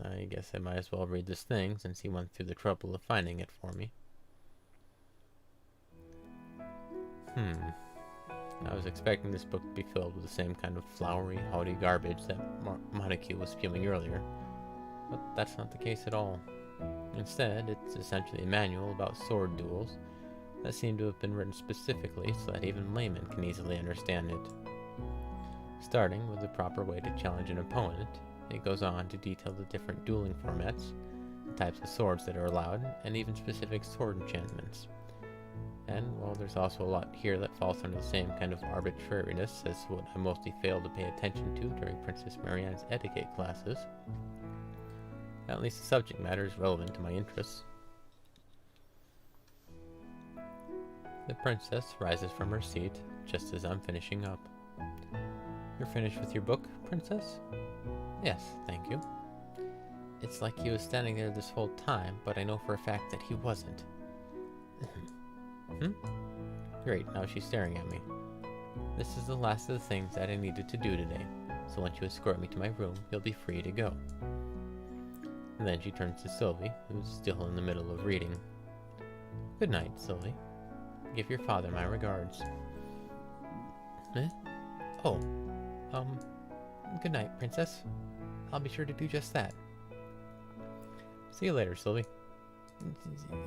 I guess I might as well read this thing since he went through the trouble of finding it for me. I was expecting this book to be filled with the same kind of flowery, haughty garbage that Montague was spewing earlier. But that's not the case at all. Instead, it's essentially a manual about sword duels that seem to have been written specifically so that even laymen can easily understand it. Starting with the proper way to challenge an opponent, it goes on to detail the different dueling formats, the types of swords that are allowed, and even specific sword enchantments. And, well, there's also a lot here that falls under the same kind of arbitrariness as what I mostly failed to pay attention to during Princess Marianne's etiquette classes. At least the subject matter is relevant to my interests. The princess rises from her seat just as I'm finishing up. You're finished with your book, princess? Yes, thank you. It's like he was standing there this whole time, but I know for a fact that he wasn't. Great, now she's staring at me. This is the last of the things that I needed to do today, so once you escort me to my room, you'll be free to go. And then she turns to Sylvie, who's still in the middle of reading. Good night, Sylvie. Give your father my regards. Oh, good night, princess. I'll be sure to do just that. See you later, Sylvie.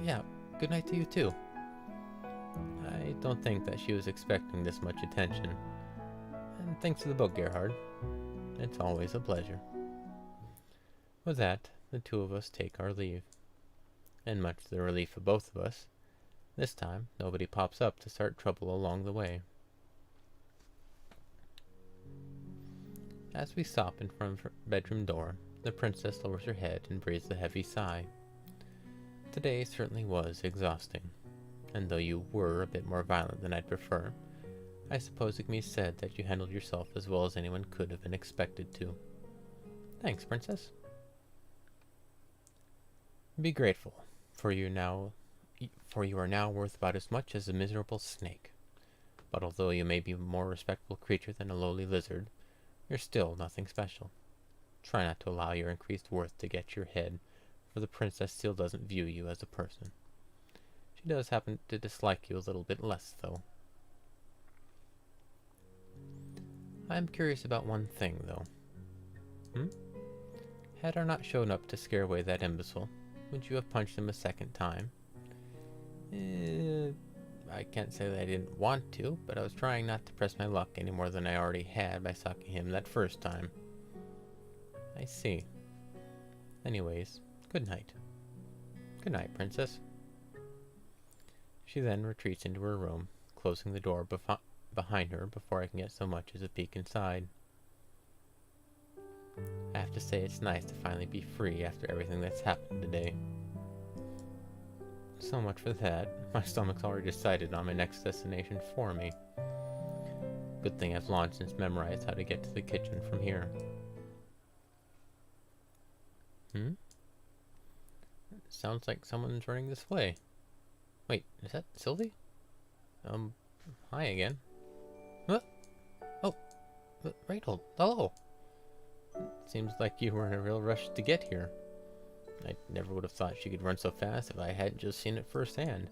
Yeah, good night to you too. I don't think that she was expecting this much attention. And thanks to the book, Gerhard. It's always a pleasure. With that, the two of us take our leave. And much to the relief of both of us, this time nobody pops up to start trouble along the way. As we stop in front of her bedroom door, the princess lowers her head and breathes a heavy sigh. Today certainly was exhausting, and though you were a bit more violent than I'd prefer, I suppose it can be said that you handled yourself as well as anyone could have been expected to. Thanks, princess. Be grateful, for you are now worth about as much as a miserable snake. But although you may be a more respectable creature than a lowly lizard, you're still nothing special. Try not to allow your increased worth to get your head, for the princess still doesn't view you as a person. She does happen to dislike you a little bit less, though. I'm curious about one thing, though. Had I not shown up to scare away that imbecile, would you have punched him a second time? I can't say that I didn't want to, but I was trying not to press my luck any more than I already had by socking him that first time. I see. Anyways, good night. Good night, princess. She then retreats into her room, closing the door behind her before I can get so much as a peek inside. I have to say it's nice to finally be free after everything that's happened today. So much for that. My stomach's already decided on my next destination for me. Good thing I've long since memorized how to get to the kitchen from here. Sounds like someone's running this way. Wait, is that Sylvie? Hi again. What? Rachel, hello. Seems like you were in a real rush to get here. I never would have thought she could run so fast if I hadn't just seen it firsthand.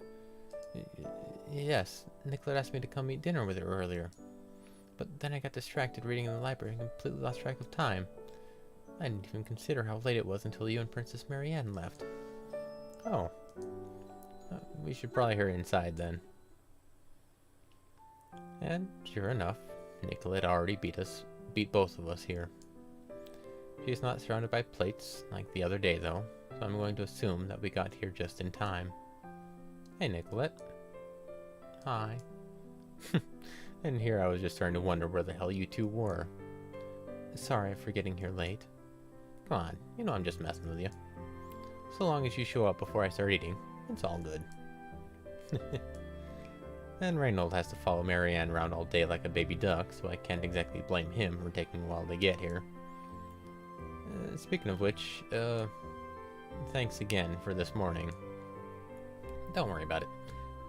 Yes, Nicolette asked me to come eat dinner with her earlier. But then I got distracted reading in the library and completely lost track of time. I didn't even consider how late it was until you and Princess Marianne left. Oh. We should probably hurry inside then. And sure enough, Nicolette already beat both of us here. She's not surrounded by plates like the other day though, so I'm going to assume that we got here just in time. Hey Nicolette. Hi. And here I was just starting to wonder where the hell you two were. Sorry for getting here late. Come on, you know I'm just messing with you. So long as you show up before I start eating, it's all good. And Reynold has to follow Marianne around all day like a baby duck, so I can't exactly blame him for taking a while to get here. Speaking of which, thanks again for this morning. Don't worry about it.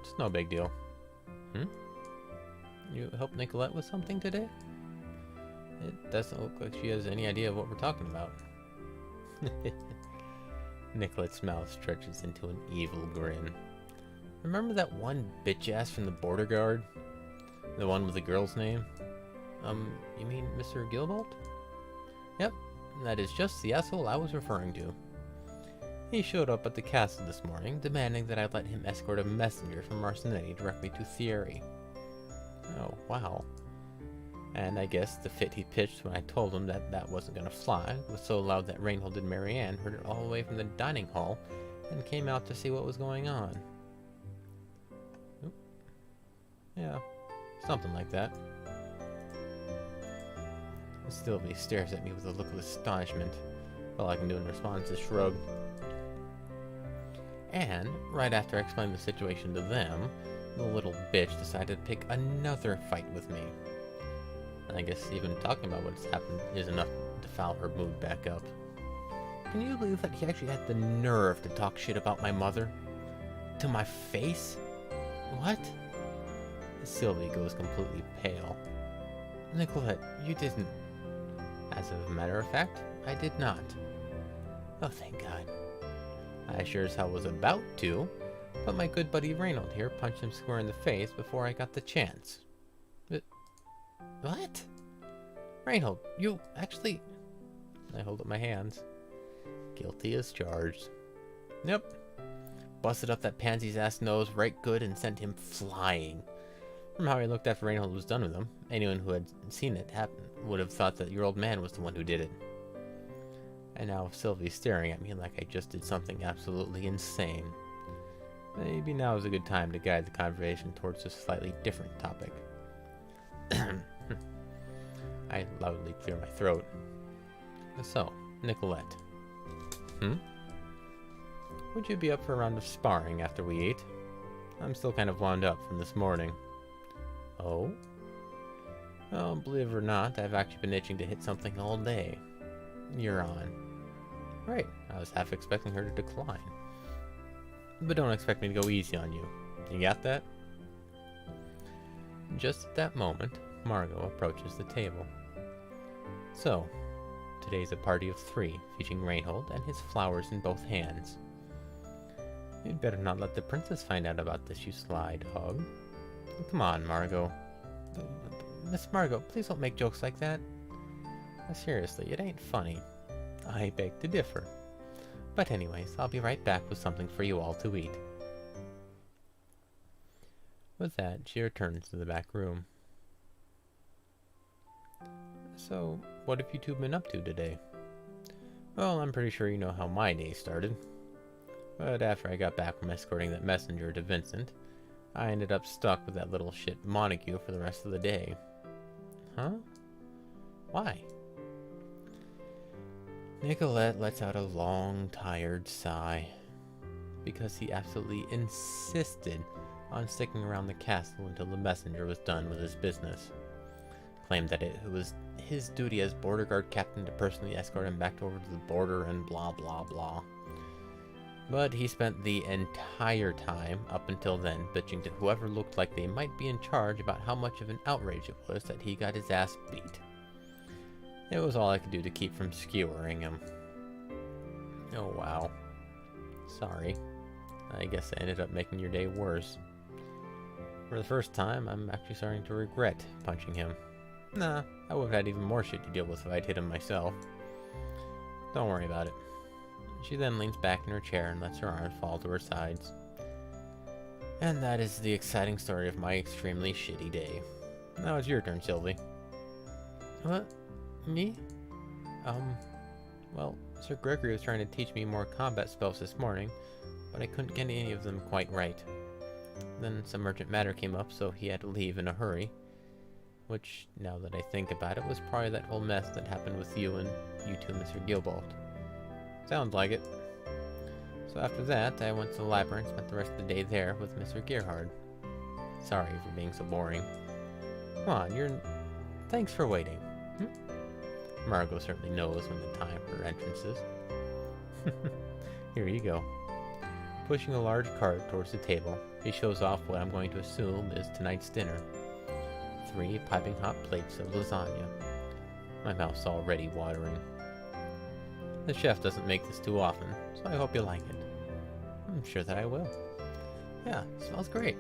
It's no big deal. You helped Nicolette with something today? It doesn't look like she has any idea of what we're talking about. Nicolette's mouth stretches into an evil grin. Remember that one bitch-ass from the border guard? The one with the girl's name? You mean Mr. Gilbolt? Yep, that is just the asshole I was referring to. He showed up at the castle this morning, demanding that I let him escort a messenger from Marcinetti directly to Thierry. Oh, wow. And I guess the fit he pitched when I told him that that wasn't gonna fly was so loud that Reinhold and Marianne heard it all the way from the dining hall and came out to see what was going on. Oop. Yeah, something like that. Sylvie stares at me with a look of astonishment. All I can do in response is shrug. And, right after I explained the situation to them, the little bitch decided to pick another fight with me. I guess even talking about what's happened is enough to foul her mood back up. Can you believe that he actually had the nerve to talk shit about my mother? To my face? What? Sylvie goes completely pale. Nicolette, you didn't. As a matter of fact, I did not. Oh, thank God. I sure as hell was about to, but my good buddy Reynold here punched him square in the face before I got the chance. What? Reynold, you actually... I hold up my hands. Guilty as charged. Yep. Busted up that pansy's ass nose right good and sent him flying. From how he looked after Reynold was done with him, anyone who had seen it happen would have thought that your old man was the one who did it. And now Sylvie's staring at me like I just did something absolutely insane. Maybe now is a good time to guide the conversation towards a slightly different topic. I loudly clear my throat. So, Nicolette. Would you be up for a round of sparring after we eat? I'm still kind of wound up from this morning. Oh? Well, believe it or not, I've actually been itching to hit something all day. You're on. Right, I was half expecting her to decline. But don't expect me to go easy on you. You got that? Just at that moment, Margot approaches the table. So, today's a party of 3, featuring Reinhold and his flowers in both hands. You'd better not let the princess find out about this, you sly dog. Come on, Margot. Miss Margot, please don't make jokes like that. Seriously, it ain't funny. I beg to differ. But anyways, I'll be right back with something for you all to eat. With that, she returns to the back room. So, what have you two been up to today? Well, I'm pretty sure you know how my day started. But after I got back from escorting that messenger to Vincent, I ended up stuck with that little shit Montague for the rest of the day. Huh? Why? Nicolette lets out a long, tired sigh. Because he absolutely insisted on sticking around the castle until the messenger was done with his business. Claimed that it was his duty as border guard captain to personally escort him back over to the border and blah blah blah. But he spent the entire time up until then bitching to whoever looked like they might be in charge about how much of an outrage it was that he got his ass beat. It was all I could do to keep from skewering him. Oh wow. Sorry. I guess I ended up making your day worse. For the first time, I'm actually starting to regret punching him. Nah, I would have had even more shit to deal with if I'd hit him myself. Don't worry about it. She then leans back in her chair and lets her arms fall to her sides. And that is the exciting story of my extremely shitty day. Now it's your turn, Sylvie. What? Me? Well, Sir Gregory was trying to teach me more combat spells this morning, but I couldn't get any of them quite right. Then some urgent matter came up, so he had to leave in a hurry. Which, now that I think about it, was probably that whole mess that happened with you and you two, Mr. Gilbolt. Sounds like it. So after that, I went to the library and spent the rest of the day there with Mr. Gerhard. Sorry for being so boring. Come on, Thanks for waiting. Margot certainly knows when the time for entrance is. Here you go. Pushing a large cart towards the table, he shows off what I'm going to assume is tonight's dinner. 3 piping hot plates of lasagna. My mouth's already watering. The chef doesn't make this too often, so I hope you like it. I'm sure that I will. Yeah, it smells great.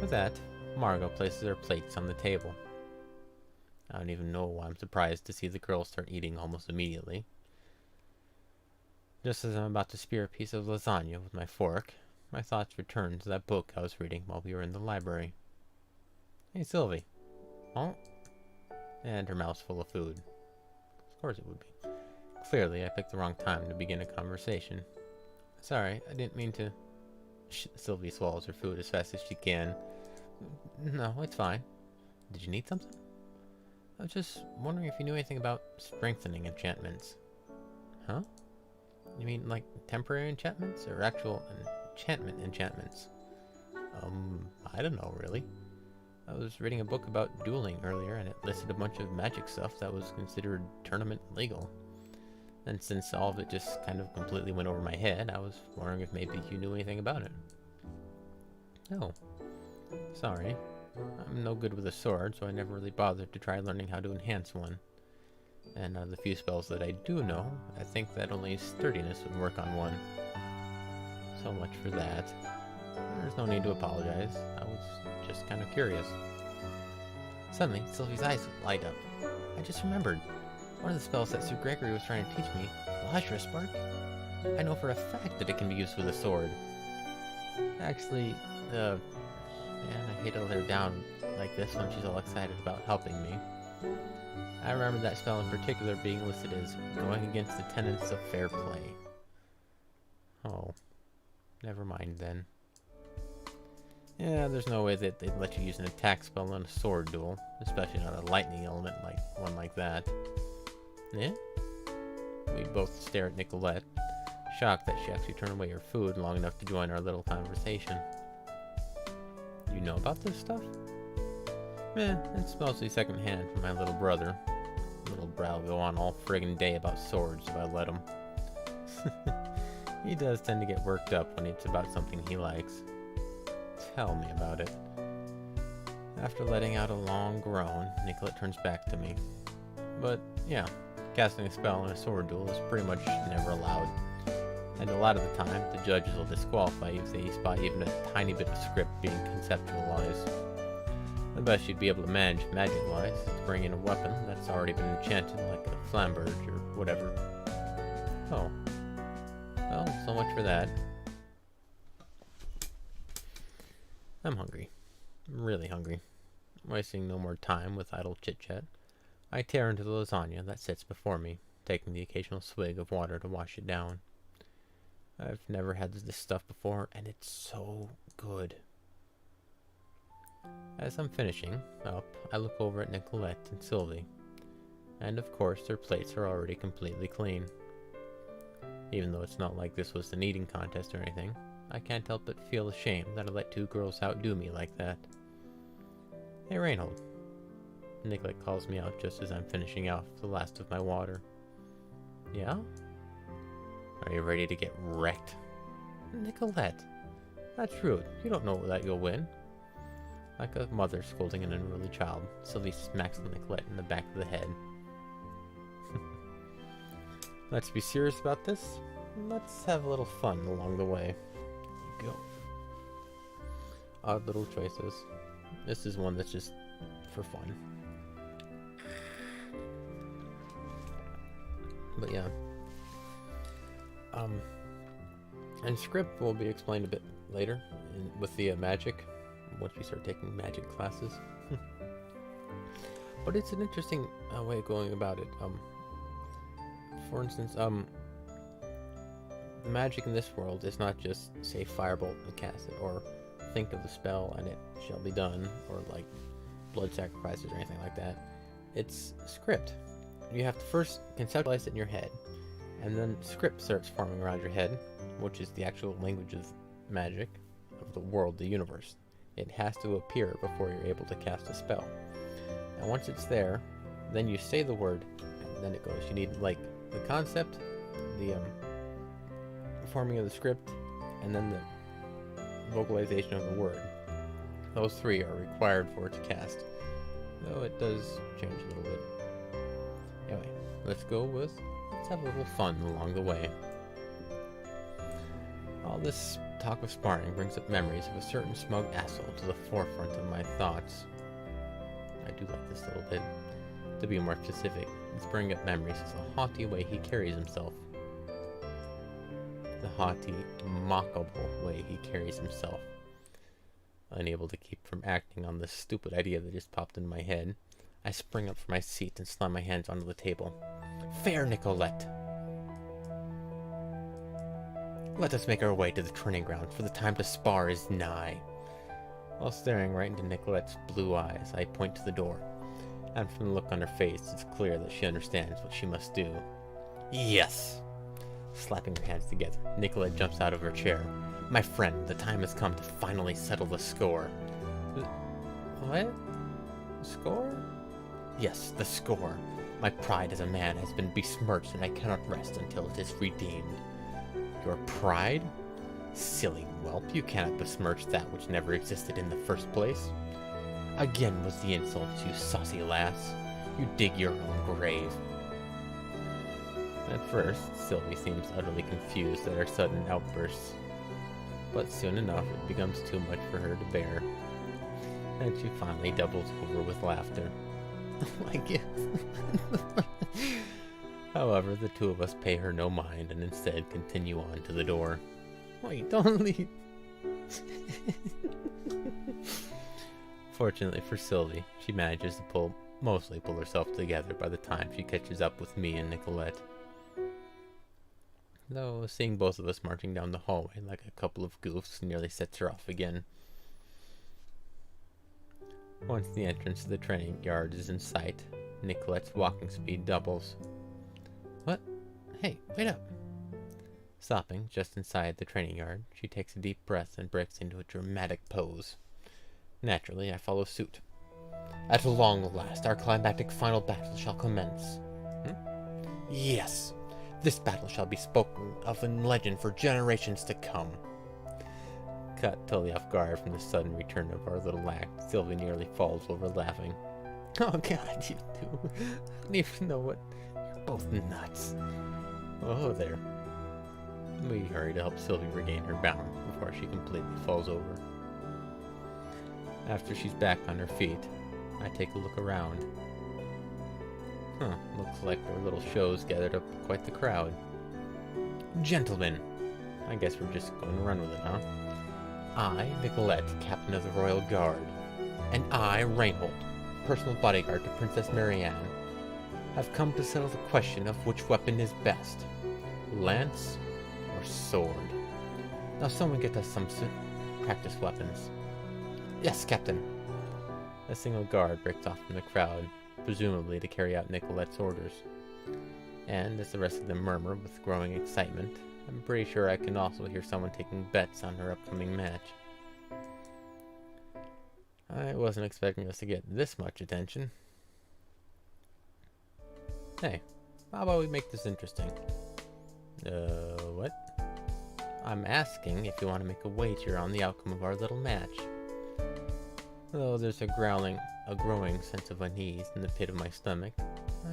With that, Margot places her plates on the table. I don't even know why I'm surprised to see the girls start eating almost immediately. Just as I'm about to spear a piece of lasagna with my fork, my thoughts return to that book I was reading while we were in the library. Hey, Sylvie. Oh? And her mouth's full of food. Of course it would be. Clearly, I picked the wrong time to begin a conversation. Sorry, I didn't mean to... Sylvie swallows her food as fast as she can. No, it's fine. Did you need something? I was just wondering if you knew anything about strengthening enchantments. Huh? You mean like temporary enchantments or actual enchantments? I don't know really. I was reading a book about dueling earlier and it listed a bunch of magic stuff that was considered tournament legal. And since all of it just kind of completely went over my head, I was wondering if maybe you knew anything about it. Oh. Sorry. I'm no good with a sword, so I never really bothered to try learning how to enhance one. And out of the few spells that I do know, I think that only sturdiness would work on one. So much for that. There's no need to apologize. I was just kind of curious. Suddenly, Sylvie's eyes light up. I just remembered. One of the spells that Sir Gregory was trying to teach me, Lazarus Spark, I know for a fact that it can be used with a sword. Actually, man, I hate to let her down like this when she's all excited about helping me. I remember that spell in particular being listed as going against the tenets of fair play. Oh, never mind then. Yeah, there's no way that they'd let you use an attack spell in a sword duel, especially not a lightning element like one like that. Yeah? We both stare at Nicolette, shocked that she actually turned away her food long enough to join our little conversation. You know about this stuff? It's mostly secondhand from my little brother. Little brow go on all friggin' day about swords if I let him. He does tend to get worked up when it's about something he likes. Tell me about it. After letting out a long groan, Nicolette turns back to me. But, yeah, casting a spell in a sword duel is pretty much never allowed. And a lot of the time, the judges will disqualify you if they spot even a tiny bit of script being conceptualized. The best you'd be able to manage magic-wise is to bring in a weapon that's already been enchanted, like a flamberge or whatever. Oh. Well, so much for that. I'm hungry. I'm really hungry. Wasting no more time with idle chit-chat, I tear into the lasagna that sits before me, taking the occasional swig of water to wash it down. I've never had this stuff before, and it's so good. As I'm finishing up, I look over at Nicolette and Sylvie, and of course their plates are already completely clean. Even though it's not like this was an eating contest or anything, I can't help but feel ashamed that I let 2 girls outdo me like that. Hey Reinhold. Nicolette calls me out just as I'm finishing off the last of my water. Yeah? Are you ready to get wrecked? Nicolette, that's rude. You don't know that you'll win. Like a mother scolding an unruly child, Sylvie smacks Nicolette in the back of the head. Let's be serious about this. Let's have a little fun along the way. Go. Odd little choices. This is one that's just for fun. But yeah. And script will be explained a bit later with the magic, once we start taking magic classes. But it's an interesting way of going about it. For instance, the magic in this world is not just say firebolt and cast it, or think of the spell and it shall be done, or like blood sacrifices or anything like that. It's script. You have to first conceptualize it in your head, and then script starts forming around your head, which is the actual language of magic, of the world, the universe. It has to appear before you're able to cast a spell. And once it's there, then you say the word, and then it goes. You need like the concept, the forming of the script, and then the vocalization of the word. Those three are required for it to cast, though it does change a little bit. Anyway, let's have a little fun along the way. All this talk of sparring brings up memories of a certain smug asshole to the forefront of my thoughts. I do like this little bit. To be more specific, it's bringing up memories of the haughty way he carries himself. The haughty, mockable way he carries himself. Unable to keep from acting on this stupid idea that just popped into my head, I spring up from my seat and slam my hands onto the table. Fair Nicolette! Let us make our way to the training ground, for the time to spar is nigh. While staring right into Nicolette's blue eyes, I point to the door, and from the look on her face, it's clear that she understands what she must do. Yes! Slapping her hands together, Nicolette jumps out of her chair. My friend, the time has come to finally settle the score. What? Score? Yes, the score. My pride as a man has been besmirched, and I cannot rest until it is redeemed. Your pride? Silly whelp, you cannot besmirch that which never existed in the first place. Again was the insult, you saucy lass. You dig your own grave. At first, Sylvie seems utterly confused at her sudden outbursts, but soon enough it becomes too much for her to bear, and she finally doubles over with laughter. I guess. However, the two of us pay her no mind and instead continue on to the door. Wait, don't leave. Fortunately for Sylvie, she manages to mostly pull herself together by the time she catches up with me and Nicolette. Though seeing both of us marching down the hallway like a couple of goofs nearly sets her off again. Once the entrance to the training yard is in sight, Nicolette's walking speed doubles. What? Hey, wait up! Stopping just inside the training yard, she takes a deep breath and breaks into a dramatic pose. Naturally, I follow suit. At long last, our climactic final battle shall commence. Yes! This battle shall be spoken of in legend for generations to come. Caught totally off guard from the sudden return of our little act, Sylvie nearly falls over laughing. Oh god, you two. I don't even know what... You're both nuts. Oh, there. We hurry to help Sylvie regain her balance before she completely falls over. After she's back on her feet, I take a look around. Looks like our little show's gathered up quite the crowd. Gentlemen, I guess we're just going to run with it, huh? I, Nicolette, Captain of the Royal Guard, and I, Reinhold, personal bodyguard to Princess Marianne, have come to settle the question of which weapon is best, lance or sword. Now someone get us some practice weapons. Yes, Captain. A single guard breaks off from the crowd, presumably to carry out Nicolette's orders. And as the rest of them murmur with growing excitement, I'm pretty sure I can also hear someone taking bets on her upcoming match. I wasn't expecting us to get this much attention. Hey, how about we make this interesting? What? I'm asking if you want to make a wager on the outcome of our little match. Though there's a growing sense of unease in the pit of my stomach,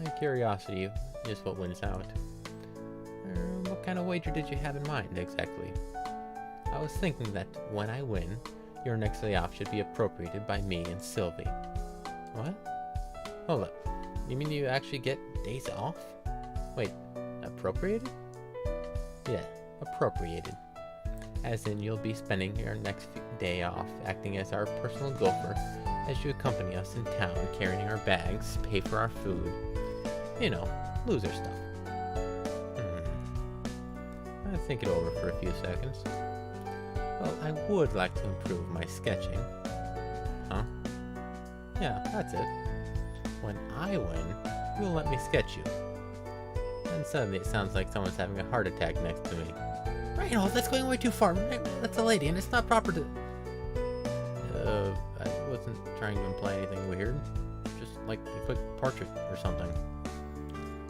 my curiosity is what wins out. kind of wager did you have in mind, exactly? I was thinking that when I win, your next day off should be appropriated by me and Sylvie. What? Hold up. You mean you actually get days off? Wait, appropriated? Yeah, appropriated. As in, you'll be spending your next day off acting as our personal gopher as you accompany us in town, carrying our bags, pay for our food. You know, loser stuff. I'll think it over for a few seconds. Well, I would like to improve my sketching. Huh? Yeah, that's it. When I win, you'll let me sketch you. And suddenly it sounds like someone's having a heart attack next to me. Reinhold, that's going way too far. That's a lady, and it's not proper to... I wasn't trying to imply anything weird. Just like a quick portrait or something.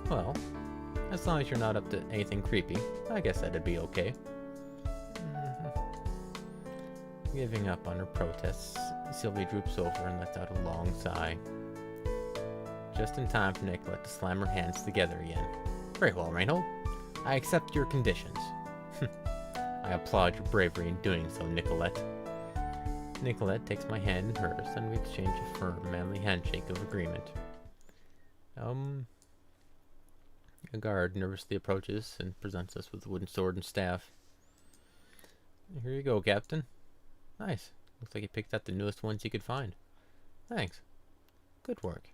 Well, as long as you're not up to anything creepy, I guess that'd be okay. Giving up on her protests, Sylvie droops over and lets out a long sigh. Just in time for Nicolette to slam her hands together again. Very well, Reinhold. I accept your conditions. I applaud your bravery in doing so, Nicolette. Nicolette takes my hand in hers, and we exchange a firm, manly handshake of agreement. A guard nervously approaches and presents us with a wooden sword and staff. Here you go, Captain. Nice. Looks like you picked out the newest ones you could find. Thanks. Good work.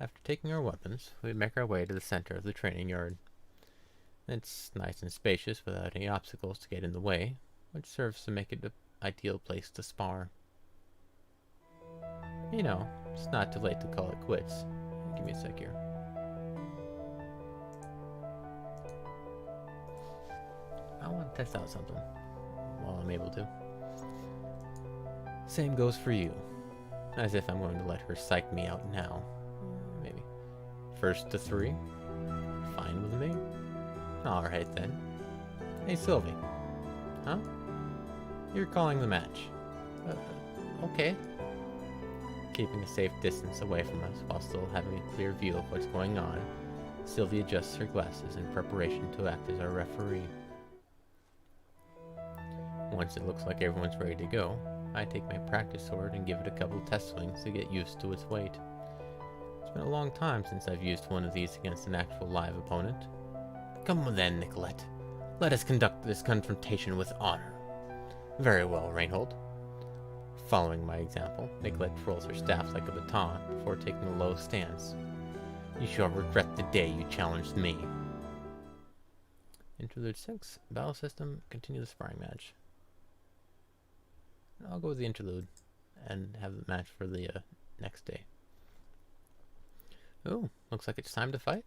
After taking our weapons, we make our way to the center of the training yard. It's nice and spacious without any obstacles to get in the way, which serves to make it an ideal place to spar. You know, it's not too late to call it quits. Give me a sec here. I want to test out something while I'm able to. Same goes for you. As if I'm going to let her psych me out now. Maybe. First to 3. Fine with me. Alright then. Hey Sylvie. Huh? You're calling the match. Okay. Keeping a safe distance away from us while still having a clear view of what's going on, Sylvie adjusts her glasses in preparation to act as our referee. Once it looks like everyone's ready to go, I take my practice sword and give it a couple test swings to get used to its weight. It's been a long time since I've used one of these against an actual live opponent. Come on then, Nicolette. Let us conduct this confrontation with honor. Very well, Reinhold. Following my example, Nicolette twirls her staff like a baton before taking a low stance. You shall regret the day you challenged me. Interlude 6, Battle System, continue the sparring match. I'll go with the interlude and have the match for the next day. Oh, looks like it's time to fight.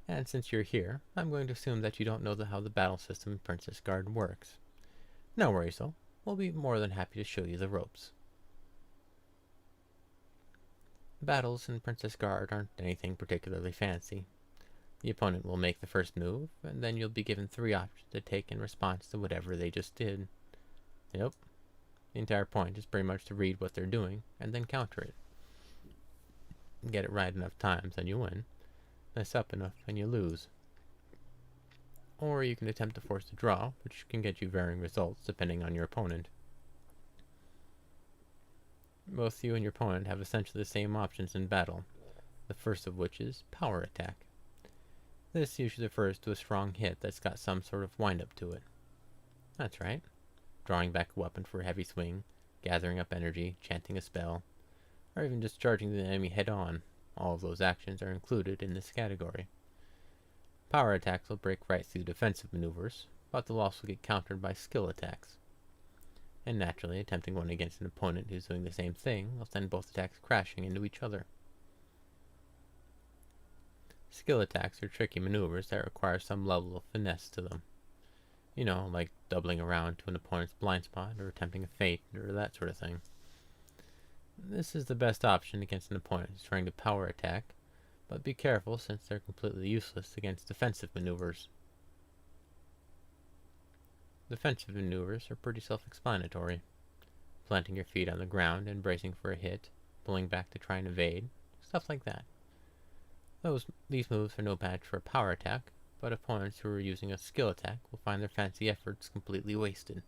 And since you're here, I'm going to assume that you don't know how the battle system in Princess Garden works. No worries though, we'll be more than happy to show you the ropes. Battles in Princess Guard aren't anything particularly fancy. The opponent will make the first move, and then you'll be given 3 options to take in response to whatever they just did. Yep. The entire point is pretty much to read what they're doing, and then counter it. Get it right enough times, and you win. Mess up enough, and you lose. Or you can attempt to force a draw, which can get you varying results depending on your opponent. Both you and your opponent have essentially the same options in battle, the first of which is power attack. This usually refers to a strong hit that's got some sort of wind-up to it. That's right. Drawing back a weapon for a heavy swing, gathering up energy, chanting a spell, or even just charging the enemy head-on. All of those actions are included in this category. Power attacks will break right through defensive maneuvers, but they'll also get countered by skill attacks. And naturally, attempting one against an opponent who's doing the same thing will send both attacks crashing into each other. Skill attacks are tricky maneuvers that require some level of finesse to them. You know, like doubling around to an opponent's blind spot, or attempting a feint, or that sort of thing. This is the best option against an opponent who's trying to power attack, but be careful since they're completely useless against defensive maneuvers. Defensive maneuvers are pretty self-explanatory. Planting your feet on the ground and bracing for a hit, pulling back to try and evade, stuff like that. These moves are no match for a power attack, but opponents who are using a skill attack will find their fancy efforts completely wasted.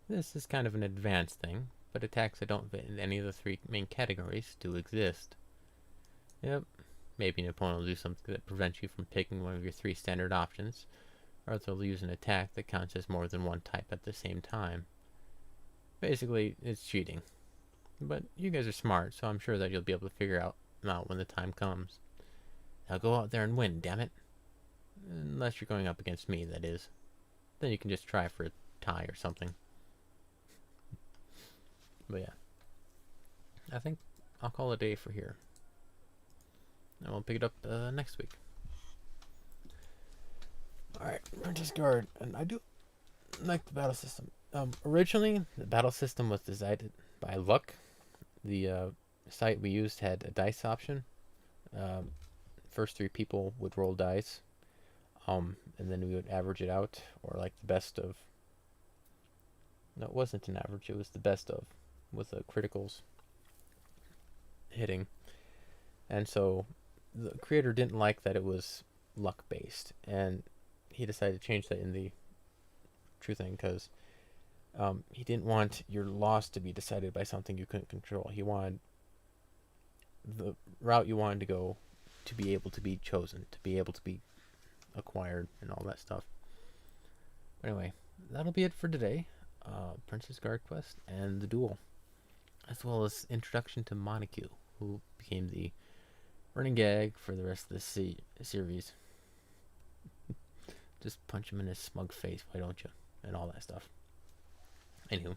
This is kind of an advanced thing, but attacks that don't fit in any of the three main categories do exist. Yep, maybe an opponent will do something that prevents you from picking one of your three standard options, or they'll use an attack that counts as more than one type at the same time. Basically, it's cheating. But you guys are smart, so I'm sure that you'll be able to figure out when the time comes. Now go out there and win, damn it. Unless you're going up against me, that is. Then you can just try for a tie or something. But yeah. I think I'll call it a day for here. And we'll pick it up next week. Alright, Princess Guard. And I do like the battle system. Originally, the battle system was designed by luck. The site we used had a dice option. First three people would roll dice, and then we would average it out, or like the best of. No, it wasn't an average. It was the best of, with the criticals hitting. And so the creator didn't like that it was luck based, and he decided to change that in the true thing because he didn't want your loss to be decided by something you couldn't control. He wanted the route you wanted to go to be able to be chosen, to be able to be acquired, and all that stuff. Anyway, that'll be it for today. Princess Guard quest and the duel, as well as introduction to Montague, who became the running gag for the rest of the series. Just punch him in his smug face, why don't you? And all that stuff. Anywho,